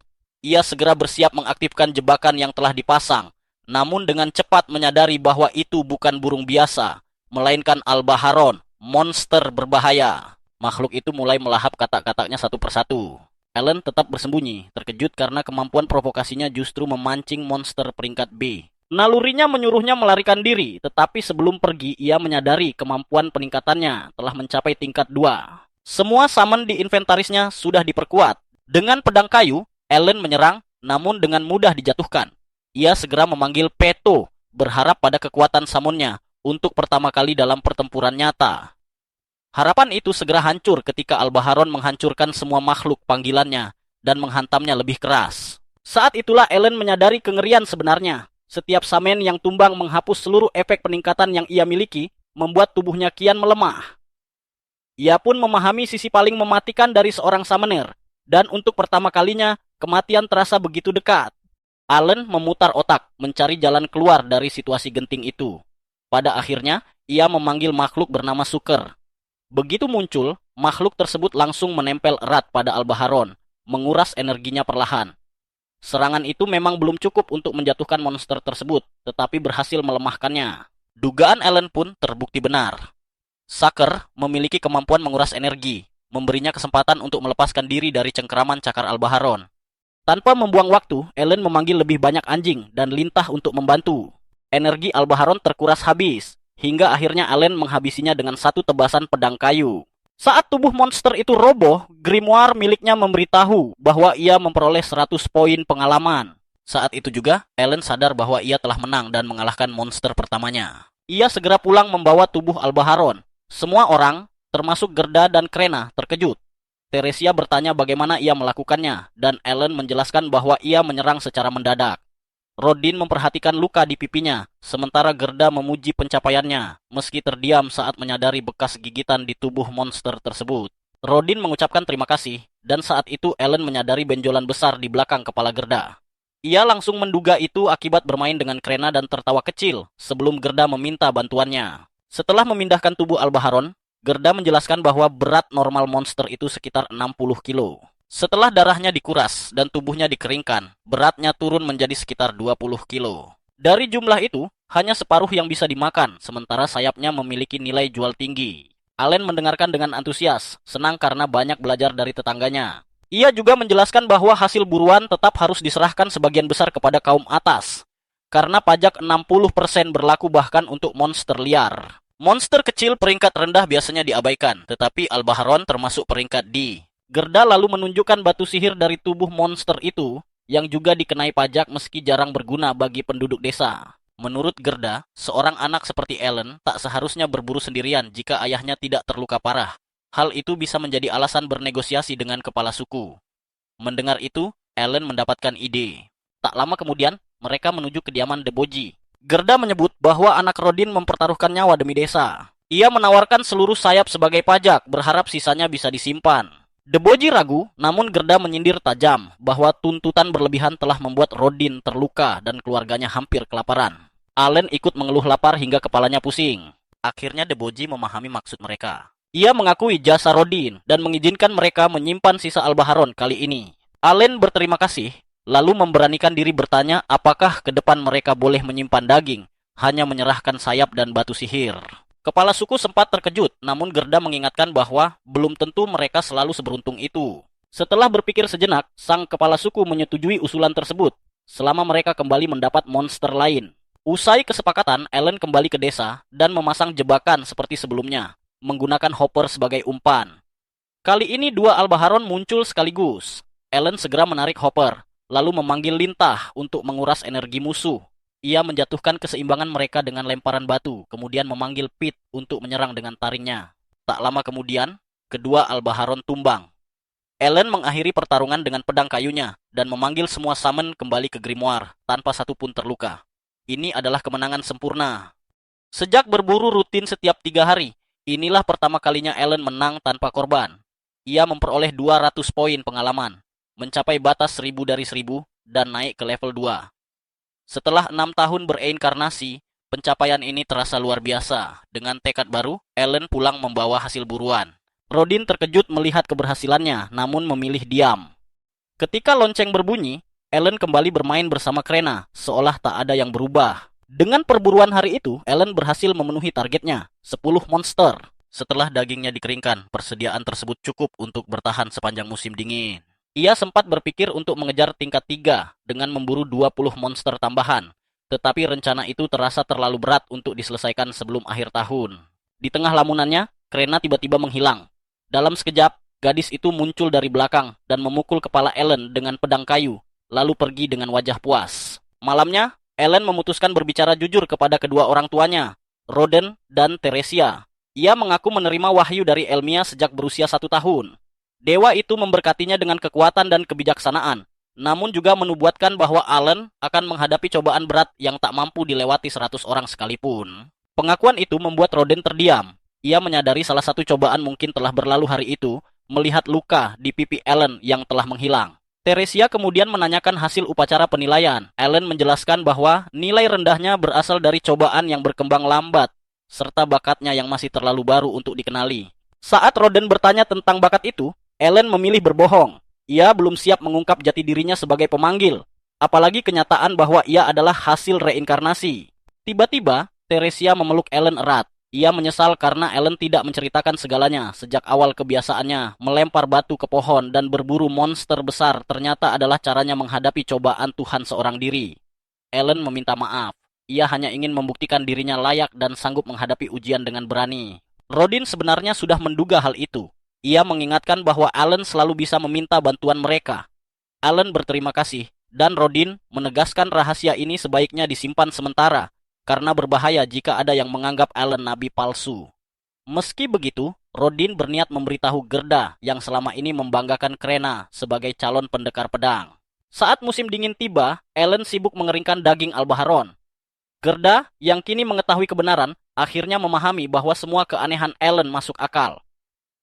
Ia segera bersiap mengaktifkan jebakan yang telah dipasang, namun dengan cepat menyadari bahwa itu bukan burung biasa, melainkan Albaharon, monster berbahaya. Makhluk itu mulai melahap katak-kataknya satu persatu. Ellen tetap bersembunyi, terkejut karena kemampuan provokasinya justru memancing monster peringkat B. Nalurinya menyuruhnya melarikan diri, tetapi sebelum pergi ia menyadari kemampuan peningkatannya telah mencapai tingkat 2. Semua summon di inventarisnya sudah diperkuat. Dengan pedang kayu, Ellen menyerang, namun dengan mudah dijatuhkan. Ia segera memanggil Peto, berharap pada kekuatan summonnya untuk pertama kali dalam pertempuran nyata. Harapan itu segera hancur ketika Albaharon menghancurkan semua makhluk panggilannya dan menghantamnya lebih keras. Saat itulah Ellen menyadari kengerian sebenarnya. Setiap summon yang tumbang menghapus seluruh efek peningkatan yang ia miliki, membuat tubuhnya kian melemah. Ia pun memahami sisi paling mematikan dari seorang summoner, dan untuk pertama kalinya, kematian terasa begitu dekat. Allen memutar otak, mencari jalan keluar dari situasi genting itu. Pada akhirnya, ia memanggil makhluk bernama Suker. Begitu muncul, makhluk tersebut langsung menempel erat pada Albaharon, menguras energinya perlahan. Serangan itu memang belum cukup untuk menjatuhkan monster tersebut, tetapi berhasil melemahkannya. Dugaan Allen pun terbukti benar. Suker memiliki kemampuan menguras energi, memberinya kesempatan untuk melepaskan diri dari cengkeraman cakar Albaharon. Tanpa membuang waktu, Ellen memanggil lebih banyak anjing dan lintah untuk membantu. Energi Albaharon terkuras habis, hingga akhirnya Ellen menghabisinya dengan satu tebasan pedang kayu. Saat tubuh monster itu roboh, grimoire miliknya memberitahu bahwa ia memperoleh 100 poin pengalaman. Saat itu juga, Ellen sadar bahwa ia telah menang dan mengalahkan monster pertamanya. Ia segera pulang membawa tubuh Albaharon. Semua orang, termasuk Gerda dan Krena, terkejut. Teresia bertanya bagaimana ia melakukannya, dan Ellen menjelaskan bahwa ia menyerang secara mendadak. Rodin memperhatikan luka di pipinya, sementara Gerda memuji pencapaiannya, meski terdiam saat menyadari bekas gigitan di tubuh monster tersebut. Rodin mengucapkan terima kasih, dan saat itu Ellen menyadari benjolan besar di belakang kepala Gerda. Ia langsung menduga itu akibat bermain dengan Krena dan tertawa kecil, sebelum Gerda meminta bantuannya. Setelah memindahkan tubuh Albaharon, Gerda menjelaskan bahwa berat normal monster itu sekitar 60 kilo. Setelah darahnya dikuras dan tubuhnya dikeringkan, beratnya turun menjadi sekitar 20 kilo. Dari jumlah itu, hanya separuh yang bisa dimakan, sementara sayapnya memiliki nilai jual tinggi. Allen mendengarkan dengan antusias, senang karena banyak belajar dari tetangganya. Ia juga menjelaskan bahwa hasil buruan tetap harus diserahkan sebagian besar kepada kaum atas, karena pajak 60% berlaku bahkan untuk monster liar. Monster kecil peringkat rendah biasanya diabaikan, tetapi Albaharon termasuk peringkat D. Gerda lalu menunjukkan batu sihir dari tubuh monster itu, yang juga dikenai pajak meski jarang berguna bagi penduduk desa. Menurut Gerda, seorang anak seperti Ellen tak seharusnya berburu sendirian jika ayahnya tidak terluka parah. Hal itu bisa menjadi alasan bernegosiasi dengan kepala suku. Mendengar itu, Ellen mendapatkan ide. Tak lama kemudian, mereka menuju kediaman Deboji. Gerda menyebut bahwa anak Rodin mempertaruhkan nyawa demi desa. Ia menawarkan seluruh sayap sebagai pajak, berharap sisanya bisa disimpan. Deboji ragu, namun Gerda menyindir tajam bahwa tuntutan berlebihan telah membuat Rodin terluka dan keluarganya hampir kelaparan. Allen ikut mengeluh lapar hingga kepalanya pusing. Akhirnya Deboji memahami maksud mereka. Ia mengakui jasa Rodin dan mengizinkan mereka menyimpan sisa Albaharon kali ini. Allen berterima kasih, lalu memberanikan diri bertanya apakah ke depan mereka boleh menyimpan daging, hanya menyerahkan sayap dan batu sihir. Kepala suku sempat terkejut, namun Gerda mengingatkan bahwa belum tentu mereka selalu seberuntung itu. Setelah berpikir sejenak, sang kepala suku menyetujui usulan tersebut, selama mereka kembali mendapat monster lain. Usai kesepakatan, Ellen kembali ke desa dan memasang jebakan seperti sebelumnya, menggunakan Hopper sebagai umpan. Kali ini dua Albaharon muncul sekaligus. Ellen segera menarik Hopper, lalu memanggil lintah untuk menguras energi musuh. Ia menjatuhkan keseimbangan mereka dengan lemparan batu, kemudian memanggil Pit untuk menyerang dengan taringnya. Tak lama kemudian, kedua Albaharon tumbang. Ellen mengakhiri pertarungan dengan pedang kayunya dan memanggil semua summon kembali ke grimoire tanpa satu pun terluka. Ini adalah kemenangan sempurna. Sejak berburu rutin setiap 3 hari, Inilah pertama kalinya Ellen menang tanpa korban. Ia memperoleh 200 poin pengalaman, mencapai batas 1000 dari 1000 dan naik ke level 2. Setelah 6 tahun bereinkarnasi, pencapaian ini terasa luar biasa. Dengan tekad baru, Ellen pulang membawa hasil buruan. Rodin terkejut melihat keberhasilannya, namun memilih diam. Ketika lonceng berbunyi, Ellen kembali bermain bersama Krena, seolah tak ada yang berubah. Dengan perburuan hari itu, Ellen berhasil memenuhi targetnya, 10 monster. Setelah dagingnya dikeringkan, persediaan tersebut cukup untuk bertahan sepanjang musim dingin. Ia sempat berpikir untuk mengejar tingkat 3 dengan memburu 20 monster tambahan. Tetapi rencana itu terasa terlalu berat untuk diselesaikan sebelum akhir tahun. Di tengah lamunannya, Krena tiba-tiba menghilang. Dalam sekejap, gadis itu muncul dari belakang dan memukul kepala Ellen dengan pedang kayu, lalu pergi dengan wajah puas. Malamnya, Ellen memutuskan berbicara jujur kepada kedua orang tuanya, Roden dan Teresia. Ia mengaku menerima wahyu dari Elmia sejak berusia 1 tahun. Dewa itu memberkatinya dengan kekuatan dan kebijaksanaan, namun juga menubuatkan bahwa Ellen akan menghadapi cobaan berat yang tak mampu dilewati 100 orang sekalipun. Pengakuan itu membuat Roden terdiam. Ia menyadari salah satu cobaan mungkin telah berlalu hari itu, melihat luka di pipi Ellen yang telah menghilang. Teresia kemudian menanyakan hasil upacara penilaian. Ellen menjelaskan bahwa nilai rendahnya berasal dari cobaan yang berkembang lambat, serta bakatnya yang masih terlalu baru untuk dikenali. Saat Roden bertanya tentang bakat itu, Ellen memilih berbohong. Ia belum siap mengungkap jati dirinya sebagai pemanggil, apalagi kenyataan bahwa ia adalah hasil reinkarnasi. Tiba-tiba, Teresia memeluk Ellen erat. Ia menyesal karena Ellen tidak menceritakan segalanya. Sejak awal kebiasaannya melempar batu ke pohon dan berburu monster besar ternyata adalah caranya menghadapi cobaan Tuhan seorang diri. Ellen meminta maaf. Ia hanya ingin membuktikan dirinya layak dan sanggup menghadapi ujian dengan berani. Rodin sebenarnya sudah menduga hal itu. Ia mengingatkan bahwa Ellen selalu bisa meminta bantuan mereka. Ellen berterima kasih, dan Rodin menegaskan rahasia ini sebaiknya disimpan sementara, karena berbahaya jika ada yang menganggap Ellen nabi palsu. Meski begitu, Rodin berniat memberitahu Gerda yang selama ini membanggakan Krena sebagai calon pendekar pedang. Saat musim dingin tiba, Ellen sibuk mengeringkan daging Albaharon. Gerda, yang kini mengetahui kebenaran, akhirnya memahami bahwa semua keanehan Ellen masuk akal.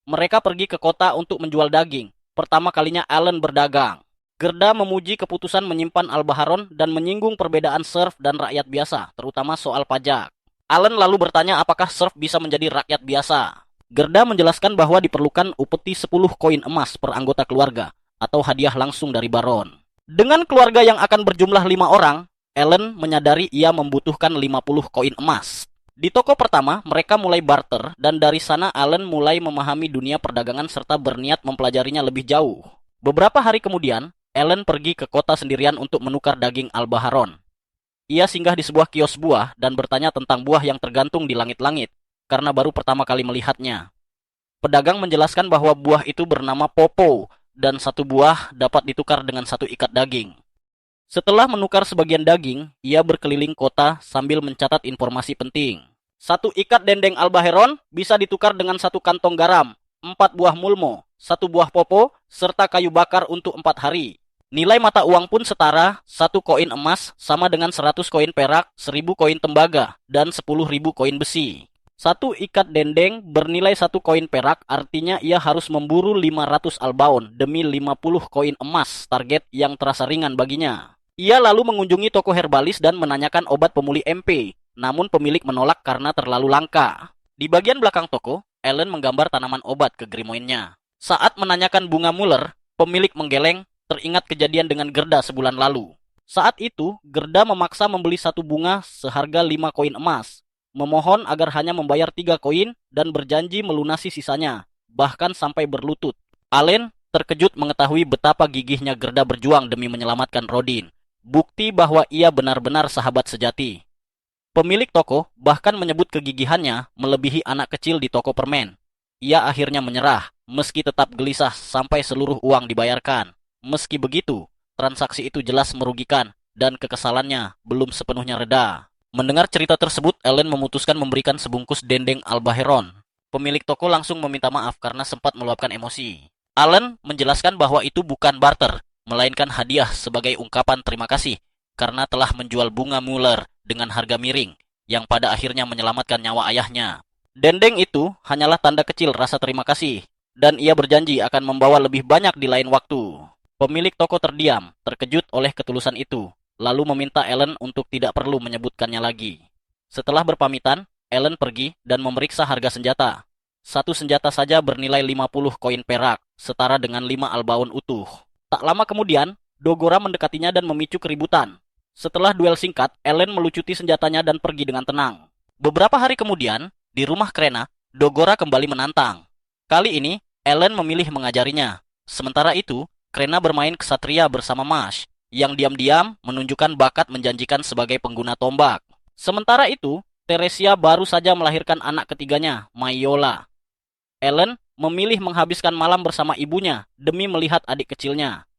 Mereka pergi ke kota untuk menjual daging. Pertama kalinya Ellen berdagang. Gerda memuji keputusan menyimpan Albaharon dan menyinggung perbedaan serf dan rakyat biasa, terutama soal pajak. Ellen lalu bertanya apakah serf bisa menjadi rakyat biasa. Gerda menjelaskan bahwa diperlukan upeti 10 koin emas per anggota keluarga, atau hadiah langsung dari Baron. Dengan keluarga yang akan berjumlah 5 orang, Ellen menyadari ia membutuhkan 50 koin emas. Di toko pertama, mereka mulai barter, dan dari sana Ellen mulai memahami dunia perdagangan serta berniat mempelajarinya lebih jauh. Beberapa hari kemudian, Ellen pergi ke kota sendirian untuk menukar daging Albaharon. Ia singgah di sebuah kios buah dan bertanya tentang buah yang tergantung di langit-langit, karena baru pertama kali melihatnya. Pedagang menjelaskan bahwa buah itu bernama Popo, dan 1 buah dapat ditukar dengan 1 ikat daging. Setelah menukar sebagian daging, ia berkeliling kota sambil mencatat informasi penting. 1 ikat dendeng Albaharon bisa ditukar dengan 1 kantong garam, 4 buah mulmo, 1 buah popo, serta kayu bakar untuk 4 hari. Nilai mata uang pun setara, 1 koin emas sama dengan 100 koin perak, 1000 koin tembaga, dan 10.000 koin besi. 1 ikat dendeng bernilai 1 koin perak, artinya ia harus memburu 500 albaon demi 50 koin emas, target yang terasa ringan baginya. Ia lalu mengunjungi toko herbalis dan menanyakan obat pemulih MP, namun pemilik menolak karena terlalu langka. Di bagian belakang toko, Ellen menggambar tanaman obat ke grimoinnya. Saat menanyakan bunga Muller, pemilik menggeleng, teringat kejadian dengan Gerda sebulan lalu. Saat itu, Gerda memaksa membeli 1 bunga seharga 5 koin emas, memohon agar hanya membayar 3 koin dan berjanji melunasi sisanya, bahkan sampai berlutut. Ellen terkejut mengetahui betapa gigihnya Gerda berjuang demi menyelamatkan Rodin, bukti bahwa ia benar-benar sahabat sejati. Pemilik toko bahkan menyebut kegigihannya melebihi anak kecil di toko permen. Ia akhirnya menyerah, meski tetap gelisah sampai seluruh uang dibayarkan. Meski begitu, transaksi itu jelas merugikan dan kekesalannya belum sepenuhnya reda. Mendengar cerita tersebut, Ellen memutuskan memberikan sebungkus dendeng Albaharon. Pemilik toko langsung meminta maaf karena sempat meluapkan emosi. Ellen menjelaskan bahwa itu bukan barter, melainkan hadiah sebagai ungkapan terima kasih karena telah menjual bunga Muller dengan harga miring yang pada akhirnya menyelamatkan nyawa ayahnya. Dendeng itu hanyalah tanda kecil rasa terima kasih, dan ia berjanji akan membawa lebih banyak di lain waktu. Pemilik toko terdiam, terkejut oleh ketulusan itu, lalu meminta Ellen untuk tidak perlu menyebutkannya lagi. Setelah berpamitan, Ellen pergi dan memeriksa harga senjata. Satu senjata saja bernilai 50 koin perak, setara dengan 5 albaun utuh. Tak lama kemudian, Dogora mendekatinya dan memicu keributan. Setelah duel singkat, Ellen melucuti senjatanya dan pergi dengan tenang. Beberapa hari kemudian, di rumah Krena, Dogora kembali menantang. Kali ini, Ellen memilih mengajarinya. Sementara itu, Krena bermain kesatria bersama Mash, yang diam-diam menunjukkan bakat menjanjikan sebagai pengguna tombak. Sementara itu, Teresia baru saja melahirkan anak ketiganya, Mayola. Ellen memilih menghabiskan malam bersama ibunya demi melihat adik kecilnya.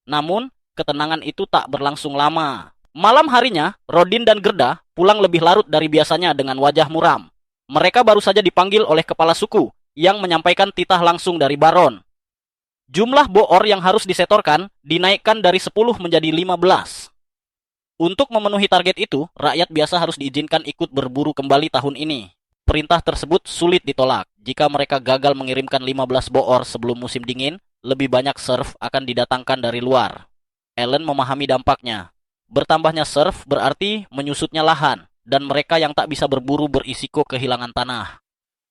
Namun, ketenangan itu tak berlangsung lama. Malam harinya, Rodin dan Gerda pulang lebih larut dari biasanya dengan wajah muram. Mereka baru saja dipanggil oleh kepala suku yang menyampaikan titah langsung dari Baron. Jumlah boor yang harus disetorkan dinaikkan dari 10 menjadi 15. Untuk memenuhi target itu, rakyat biasa harus diizinkan ikut berburu kembali tahun ini. Perintah tersebut sulit ditolak. Jika mereka gagal mengirimkan 15 boor sebelum musim dingin, lebih banyak serf akan didatangkan dari luar. Ellen memahami dampaknya. Bertambahnya serf berarti menyusutnya lahan, dan mereka yang tak bisa berburu berisiko kehilangan tanah.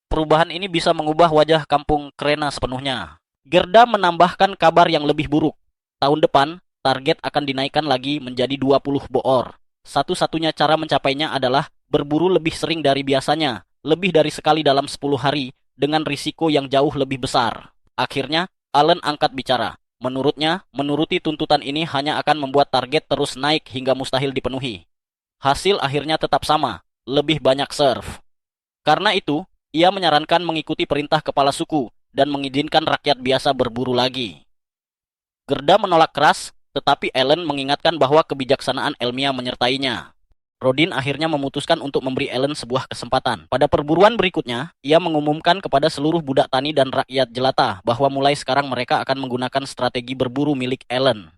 Perubahan ini bisa mengubah wajah kampung Krena sepenuhnya. Gerda menambahkan kabar yang lebih buruk. Tahun depan, target akan dinaikkan lagi menjadi 20 boor. Satu-satunya cara mencapainya adalah berburu lebih sering dari biasanya, lebih dari sekali dalam 10 hari, dengan risiko yang jauh lebih besar. Akhirnya, Allen angkat bicara. Menurutnya, menuruti tuntutan ini hanya akan membuat target terus naik hingga mustahil dipenuhi. Hasil akhirnya tetap sama, lebih banyak serf. Karena itu, ia menyarankan mengikuti perintah kepala suku dan mengizinkan rakyat biasa berburu lagi. Gerda menolak keras, tetapi Ellen mengingatkan bahwa kebijaksanaan Elmia menyertainya. Rodin akhirnya memutuskan untuk memberi Ellen sebuah kesempatan. Pada perburuan berikutnya, ia mengumumkan kepada seluruh budak tani dan rakyat jelata bahwa mulai sekarang mereka akan menggunakan strategi berburu milik Ellen.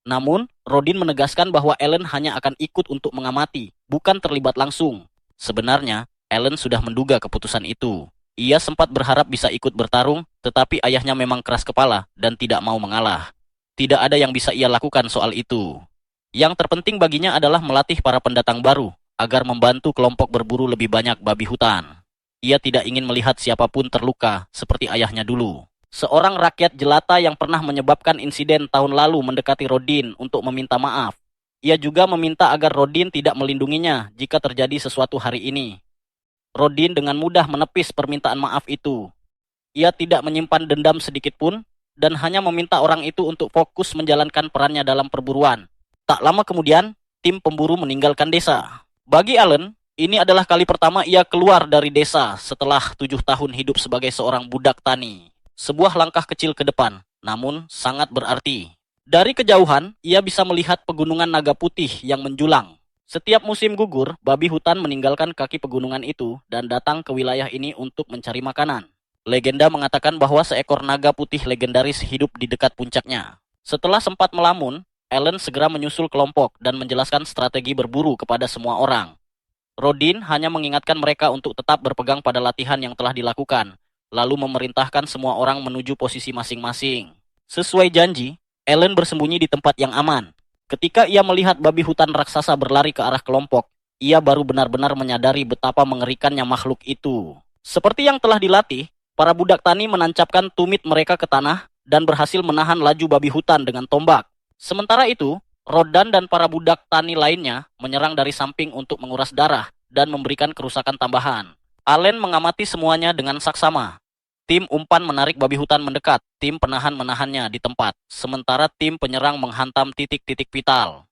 Namun, Rodin menegaskan bahwa Ellen hanya akan ikut untuk mengamati, bukan terlibat langsung. Sebenarnya, Ellen sudah menduga keputusan itu. Ia sempat berharap bisa ikut bertarung, tetapi ayahnya memang keras kepala dan tidak mau mengalah. Tidak ada yang bisa ia lakukan soal itu. Yang terpenting baginya adalah melatih para pendatang baru, agar membantu kelompok berburu lebih banyak babi hutan. Ia tidak ingin melihat siapapun terluka, seperti ayahnya dulu. Seorang rakyat jelata yang pernah menyebabkan insiden tahun lalu mendekati Rodin untuk meminta maaf. Ia juga meminta agar Rodin tidak melindunginya jika terjadi sesuatu hari ini. Rodin dengan mudah menepis permintaan maaf itu. Ia tidak menyimpan dendam sedikit pun, dan hanya meminta orang itu untuk fokus menjalankan perannya dalam perburuan. Tak lama kemudian, tim pemburu meninggalkan desa. Bagi Allen, ini adalah kali pertama ia keluar dari desa setelah 7 tahun hidup sebagai seorang budak tani. Sebuah langkah kecil ke depan, namun sangat berarti. Dari kejauhan, ia bisa melihat pegunungan naga putih yang menjulang. Setiap musim gugur, babi hutan meninggalkan kaki pegunungan itu dan datang ke wilayah ini untuk mencari makanan. Legenda mengatakan bahwa seekor naga putih legendaris hidup di dekat puncaknya. Setelah sempat melamun, Ellen segera menyusul kelompok dan menjelaskan strategi berburu kepada semua orang. Rodin hanya mengingatkan mereka untuk tetap berpegang pada latihan yang telah dilakukan, lalu memerintahkan semua orang menuju posisi masing-masing. Sesuai janji, Ellen bersembunyi di tempat yang aman. Ketika ia melihat babi hutan raksasa berlari ke arah kelompok, ia baru benar-benar menyadari betapa mengerikannya makhluk itu. Seperti yang telah dilatih, para budak tani menancapkan tumit mereka ke tanah dan berhasil menahan laju babi hutan dengan tombak. Sementara itu, Rodan dan para budak tani lainnya menyerang dari samping untuk menguras darah dan memberikan kerusakan tambahan. Allen mengamati semuanya dengan saksama. Tim umpan menarik babi hutan mendekat, tim penahan menahannya di tempat, sementara tim penyerang menghantam titik-titik vital.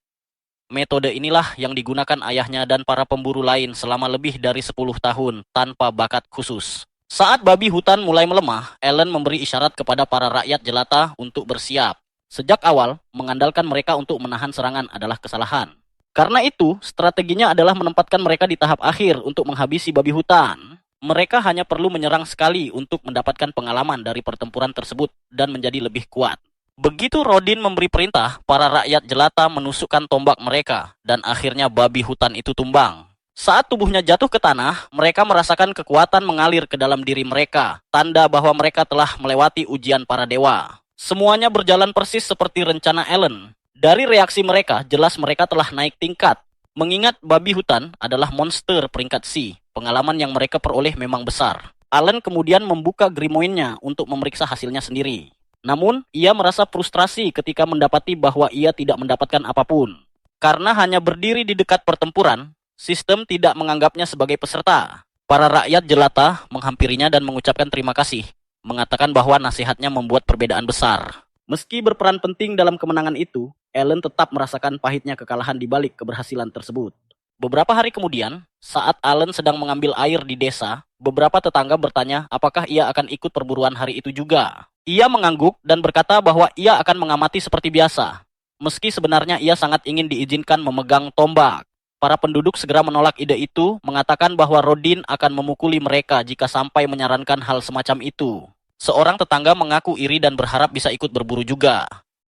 Metode inilah yang digunakan ayahnya dan para pemburu lain selama lebih dari 10 tahun tanpa bakat khusus. Saat babi hutan mulai melemah, Ellen memberi isyarat kepada para rakyat jelata untuk bersiap. Sejak awal, mengandalkan mereka untuk menahan serangan adalah kesalahan. Karena itu, strateginya adalah menempatkan mereka di tahap akhir untuk menghabisi babi hutan. Mereka hanya perlu menyerang sekali untuk mendapatkan pengalaman dari pertempuran tersebut dan menjadi lebih kuat. Begitu Rodin memberi perintah, para rakyat jelata menusukkan tombak mereka, dan akhirnya babi hutan itu tumbang. Saat tubuhnya jatuh ke tanah, mereka merasakan kekuatan mengalir ke dalam diri mereka, tanda bahwa mereka telah melewati ujian para dewa. Semuanya berjalan persis seperti rencana Ellen. Dari reaksi mereka, jelas mereka telah naik tingkat. Mengingat babi hutan adalah monster peringkat C, pengalaman yang mereka peroleh memang besar. Allen kemudian membuka grimoire-nya untuk memeriksa hasilnya sendiri. Namun, ia merasa frustrasi ketika mendapati bahwa ia tidak mendapatkan apapun. Karena hanya berdiri di dekat pertempuran, sistem tidak menganggapnya sebagai peserta. Para rakyat jelata menghampirinya dan mengucapkan terima kasih, mengatakan bahwa nasihatnya membuat perbedaan besar. Meski berperan penting dalam kemenangan itu, Ellen tetap merasakan pahitnya kekalahan di balik keberhasilan tersebut. Beberapa hari kemudian, saat Allen sedang mengambil air di desa, beberapa tetangga bertanya apakah ia akan ikut perburuan hari itu juga. Ia mengangguk dan berkata bahwa ia akan mengamati seperti biasa. Meski sebenarnya ia sangat ingin diizinkan memegang tombak. Para penduduk segera menolak ide itu, mengatakan bahwa Rodin akan memukuli mereka jika sampai menyarankan hal semacam itu. Seorang tetangga mengaku iri dan berharap bisa ikut berburu juga.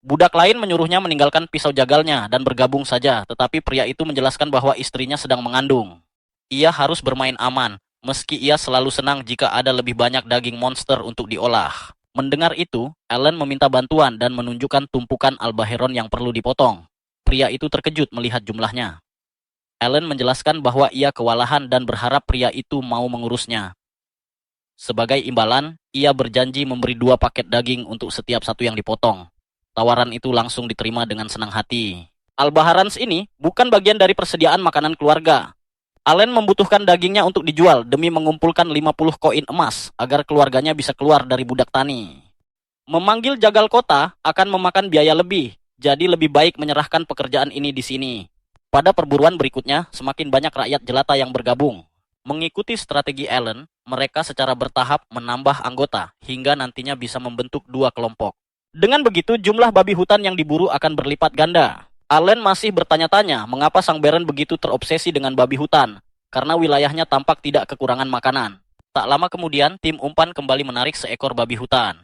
Budak lain menyuruhnya meninggalkan pisau jagalnya dan bergabung saja, tetapi pria itu menjelaskan bahwa istrinya sedang mengandung. Ia harus bermain aman, meski ia selalu senang jika ada lebih banyak daging monster untuk diolah. Mendengar itu, Ellen meminta bantuan dan menunjukkan tumpukan albaheron yang perlu dipotong. Pria itu terkejut melihat jumlahnya. Ellen menjelaskan bahwa ia kewalahan dan berharap pria itu mau mengurusnya. Sebagai imbalan, ia berjanji memberi 2 paket daging untuk setiap satu yang dipotong. Tawaran itu langsung diterima dengan senang hati. Albaharans ini bukan bagian dari persediaan makanan keluarga. Allen membutuhkan dagingnya untuk dijual demi mengumpulkan 50 koin emas agar keluarganya bisa keluar dari budak tani. Memanggil jagal kota akan memakan biaya lebih, jadi lebih baik menyerahkan pekerjaan ini di sini. Pada perburuan berikutnya, semakin banyak rakyat jelata yang bergabung. Mengikuti strategi Allen, mereka secara bertahap menambah anggota hingga nantinya bisa membentuk 2 kelompok. Dengan begitu, jumlah babi hutan yang diburu akan berlipat ganda. Allen masih bertanya-tanya mengapa Sang Baron begitu terobsesi dengan babi hutan, karena wilayahnya tampak tidak kekurangan makanan. Tak lama kemudian, tim umpan kembali menarik seekor babi hutan.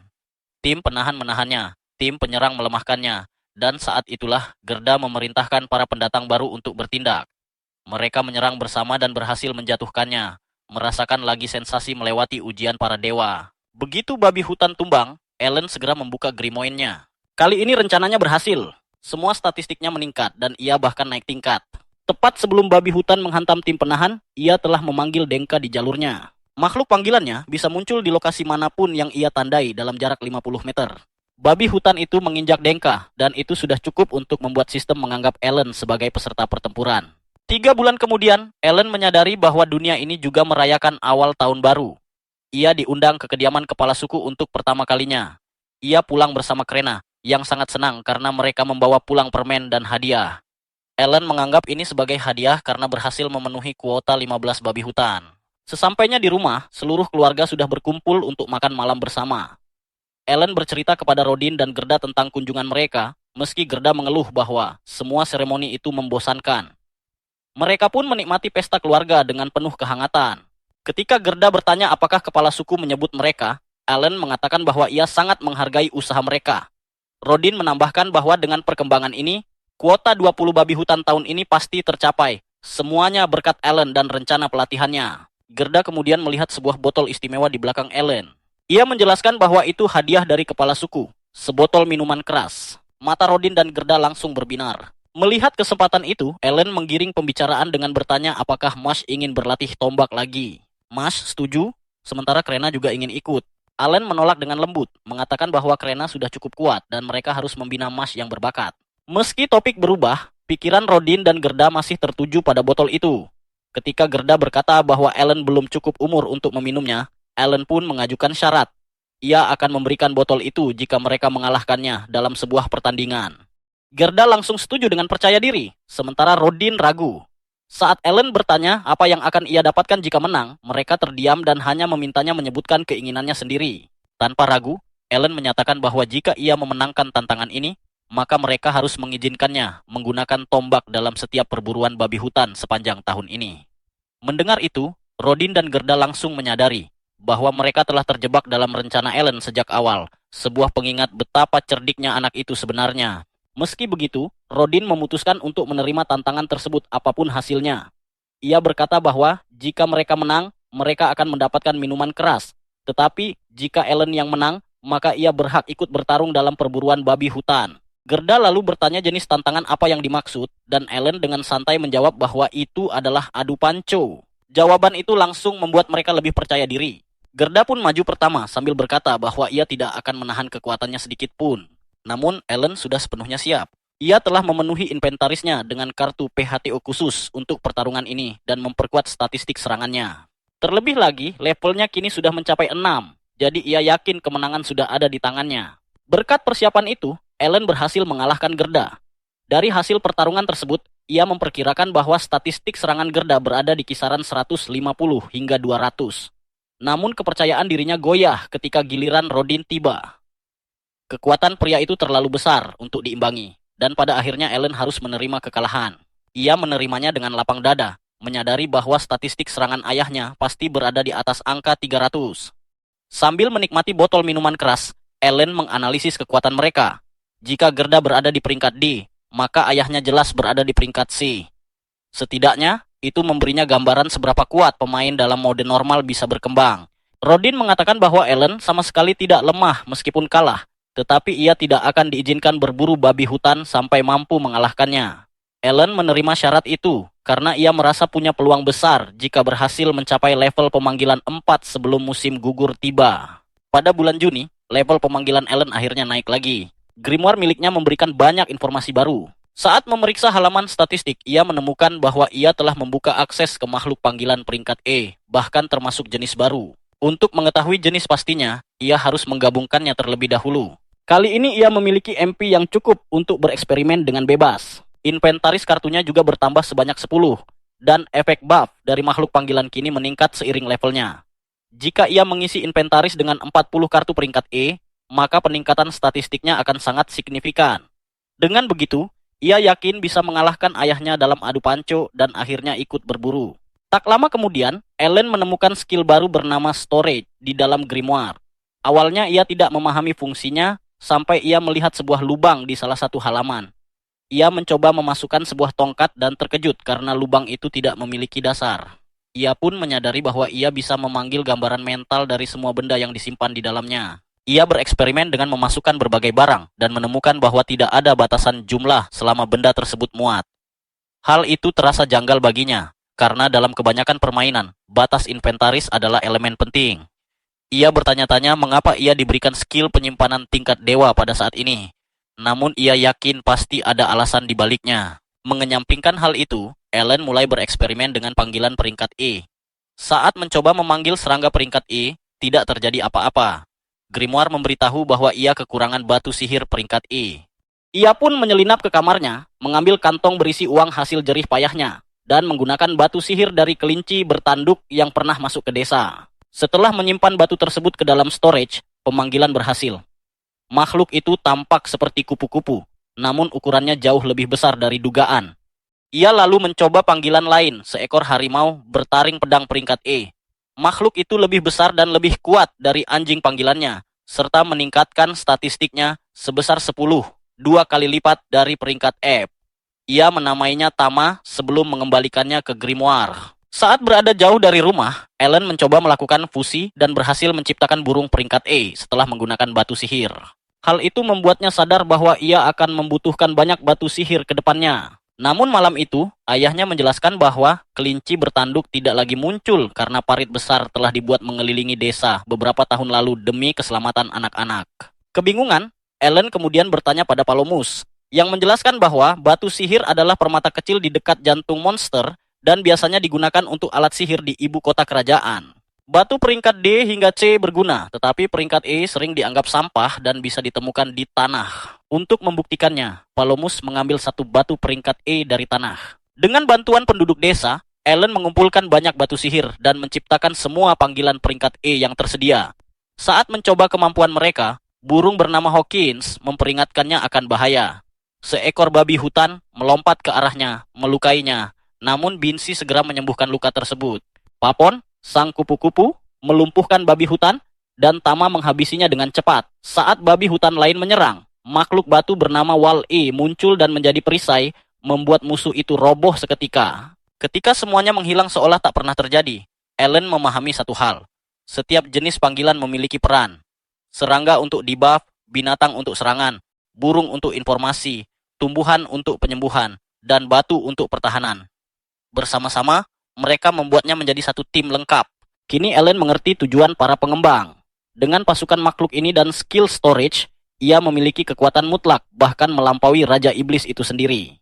Tim penahan menahannya, tim penyerang melemahkannya, dan saat itulah Gerda memerintahkan para pendatang baru untuk bertindak. Mereka menyerang bersama dan berhasil menjatuhkannya, merasakan lagi sensasi melewati ujian para dewa. Begitu babi hutan tumbang, Ellen segera membuka grimoire-nya. Kali ini rencananya berhasil. Semua statistiknya meningkat dan ia bahkan naik tingkat. Tepat sebelum babi hutan menghantam tim penahan, ia telah memanggil Denka di jalurnya. Makhluk panggilannya bisa muncul di lokasi manapun yang ia tandai dalam jarak 50 meter. Babi hutan itu menginjak Denka dan itu sudah cukup untuk membuat sistem menganggap Ellen sebagai peserta pertempuran. 3 bulan kemudian, Ellen menyadari bahwa dunia ini juga merayakan awal tahun baru. Ia diundang ke kediaman kepala suku untuk pertama kalinya. Ia pulang bersama Krena, yang sangat senang karena mereka membawa pulang permen dan hadiah. Ellen menganggap ini sebagai hadiah karena berhasil memenuhi kuota 15 babi hutan. Sesampainya di rumah, seluruh keluarga sudah berkumpul untuk makan malam bersama. Ellen bercerita kepada Rodin dan Gerda tentang kunjungan mereka, meski Gerda mengeluh bahwa semua seremoni itu membosankan. Mereka pun menikmati pesta keluarga dengan penuh kehangatan. Ketika Gerda bertanya apakah kepala suku menyebut mereka, Allen mengatakan bahwa ia sangat menghargai usaha mereka. Rodin menambahkan bahwa dengan perkembangan ini, kuota 20 babi hutan tahun ini pasti tercapai. Semuanya berkat Allen dan rencana pelatihannya. Gerda kemudian melihat sebuah botol istimewa di belakang Allen. Ia menjelaskan bahwa itu hadiah dari kepala suku, sebotol minuman keras. Mata Rodin dan Gerda langsung berbinar. Melihat kesempatan itu, Allen menggiring pembicaraan dengan bertanya apakah Mash ingin berlatih tombak lagi. Mash setuju, sementara Krena juga ingin ikut. Allen menolak dengan lembut, mengatakan bahwa Krena sudah cukup kuat dan mereka harus membina Mash yang berbakat. Meski topik berubah, pikiran Rodin dan Gerda masih tertuju pada botol itu. Ketika Gerda berkata bahwa Allen belum cukup umur untuk meminumnya, Allen pun mengajukan syarat. Ia akan memberikan botol itu jika mereka mengalahkannya dalam sebuah pertandingan. Gerda langsung setuju dengan percaya diri, sementara Rodin ragu. Saat Allen bertanya apa yang akan ia dapatkan jika menang, mereka terdiam dan hanya memintanya menyebutkan keinginannya sendiri. Tanpa ragu, Allen menyatakan bahwa jika ia memenangkan tantangan ini, maka mereka harus mengizinkannya menggunakan tombak dalam setiap perburuan babi hutan sepanjang tahun ini. Mendengar itu, Rodin dan Gerda langsung menyadari bahwa mereka telah terjebak dalam rencana Allen sejak awal, sebuah pengingat betapa cerdiknya anak itu sebenarnya. Meski begitu, Rodin memutuskan untuk menerima tantangan tersebut apapun hasilnya. Ia berkata bahwa jika mereka menang, mereka akan mendapatkan minuman keras. Tetapi jika Ellen yang menang, maka ia berhak ikut bertarung dalam perburuan babi hutan. Gerda lalu bertanya jenis tantangan apa yang dimaksud, dan Ellen dengan santai menjawab bahwa itu adalah adu panco. Jawaban itu langsung membuat mereka lebih percaya diri. Gerda pun maju pertama sambil berkata bahwa ia tidak akan menahan kekuatannya sedikit pun. Namun Ellen sudah sepenuhnya siap. Ia telah memenuhi inventarisnya dengan kartu PHTO khusus untuk pertarungan ini dan memperkuat statistik serangannya. Terlebih lagi, levelnya kini sudah mencapai 6, jadi ia yakin kemenangan sudah ada di tangannya. Berkat persiapan itu, Ellen berhasil mengalahkan Gerda. Dari hasil pertarungan tersebut, ia memperkirakan bahwa statistik serangan Gerda berada di kisaran 150 hingga 200. Namun kepercayaan dirinya goyah ketika giliran Rodin tiba. Kekuatan pria itu terlalu besar untuk diimbangi, dan pada akhirnya Ellen harus menerima kekalahan. Ia menerimanya dengan lapang dada, menyadari bahwa statistik serangan ayahnya pasti berada di atas angka 300. Sambil menikmati botol minuman keras, Ellen menganalisis kekuatan mereka. Jika Gerda berada di peringkat D, maka ayahnya jelas berada di peringkat C. Setidaknya, itu memberinya gambaran seberapa kuat pemain dalam mode normal bisa berkembang. Rodin mengatakan bahwa Ellen sama sekali tidak lemah meskipun kalah, tetapi ia tidak akan diizinkan berburu babi hutan sampai mampu mengalahkannya. Ellen menerima syarat itu karena ia merasa punya peluang besar jika berhasil mencapai level pemanggilan 4 sebelum musim gugur tiba. Pada bulan Juni, level pemanggilan Ellen akhirnya naik lagi. Grimoire miliknya memberikan banyak informasi baru. Saat memeriksa halaman statistik, ia menemukan bahwa ia telah membuka akses ke makhluk panggilan peringkat E, bahkan termasuk jenis baru. Untuk mengetahui jenis pastinya, ia harus menggabungkannya terlebih dahulu. Kali ini ia memiliki MP yang cukup untuk bereksperimen dengan bebas. Inventaris kartunya juga bertambah sebanyak 10, dan efek buff dari makhluk panggilan kini meningkat seiring levelnya. Jika ia mengisi inventaris dengan 40 kartu peringkat E, maka peningkatan statistiknya akan sangat signifikan. Dengan begitu, ia yakin bisa mengalahkan ayahnya dalam adu panco dan akhirnya ikut berburu. Tak lama kemudian, Ellen menemukan skill baru bernama Storage di dalam Grimoire. Awalnya ia tidak memahami fungsinya sampai ia melihat sebuah lubang di salah satu halaman. Ia mencoba memasukkan sebuah tongkat dan terkejut karena lubang itu tidak memiliki dasar. Ia pun menyadari bahwa ia bisa memanggil gambaran mental dari semua benda yang disimpan di dalamnya. Ia bereksperimen dengan memasukkan berbagai barang dan menemukan bahwa tidak ada batasan jumlah selama benda tersebut muat. Hal itu terasa janggal baginya, karena dalam kebanyakan permainan, batas inventaris adalah elemen penting. Ia bertanya-tanya mengapa ia diberikan skill penyimpanan tingkat dewa pada saat ini. Namun ia yakin pasti ada alasan di baliknya. Mengenyampingkan hal itu, Ellen mulai bereksperimen dengan panggilan peringkat E. Saat mencoba memanggil serangga peringkat E, tidak terjadi apa-apa. Grimoire memberitahu bahwa ia kekurangan batu sihir peringkat E. Ia pun menyelinap ke kamarnya, mengambil kantong berisi uang hasil jerih payahnya, dan menggunakan batu sihir dari kelinci bertanduk yang pernah masuk ke desa. Setelah menyimpan batu tersebut ke dalam storage, pemanggilan berhasil. Makhluk itu tampak seperti kupu-kupu, namun ukurannya jauh lebih besar dari dugaan. Ia lalu mencoba panggilan lain, seekor harimau bertaring pedang peringkat E. Makhluk itu lebih besar dan lebih kuat dari anjing panggilannya, serta meningkatkan statistiknya sebesar 10, 2 kali lipat dari peringkat F. Ia menamainya Tama sebelum mengembalikannya ke Grimoire. Saat berada jauh dari rumah, Ellen mencoba melakukan fusi dan berhasil menciptakan burung peringkat E setelah menggunakan batu sihir. Hal itu membuatnya sadar bahwa ia akan membutuhkan banyak batu sihir ke depannya. Namun malam itu, ayahnya menjelaskan bahwa kelinci bertanduk tidak lagi muncul karena parit besar telah dibuat mengelilingi desa beberapa tahun lalu demi keselamatan anak-anak. Kebingungan, Ellen kemudian bertanya pada Palomus, yang menjelaskan bahwa batu sihir adalah permata kecil di dekat jantung monster dan biasanya digunakan untuk alat sihir di ibu kota kerajaan. Batu peringkat D hingga C berguna, tetapi peringkat E sering dianggap sampah dan bisa ditemukan di tanah. Untuk membuktikannya, Palomus mengambil satu batu peringkat E dari tanah. Dengan bantuan penduduk desa, Ellen mengumpulkan banyak batu sihir dan menciptakan semua panggilan peringkat E yang tersedia. Saat mencoba kemampuan mereka, burung bernama Hawkins memperingatkannya akan bahaya. Seekor babi hutan melompat ke arahnya, melukainya. Namun Binsi segera menyembuhkan luka tersebut. Papon, sang kupu-kupu, melumpuhkan babi hutan, dan Tama menghabisinya dengan cepat. Saat babi hutan lain menyerang, makhluk batu bernama Wal-E muncul dan menjadi perisai, membuat musuh itu roboh seketika. Ketika semuanya menghilang seolah tak pernah terjadi, Ellen memahami satu hal. Setiap jenis panggilan memiliki peran. Serangga untuk debuff, binatang untuk serangan, burung untuk informasi, tumbuhan untuk penyembuhan, dan batu untuk pertahanan. Bersama-sama, mereka membuatnya menjadi satu tim lengkap. Kini Ellen mengerti tujuan para pengembang. Dengan pasukan makhluk ini dan skill storage, ia memiliki kekuatan mutlak, bahkan melampaui Raja Iblis itu sendiri.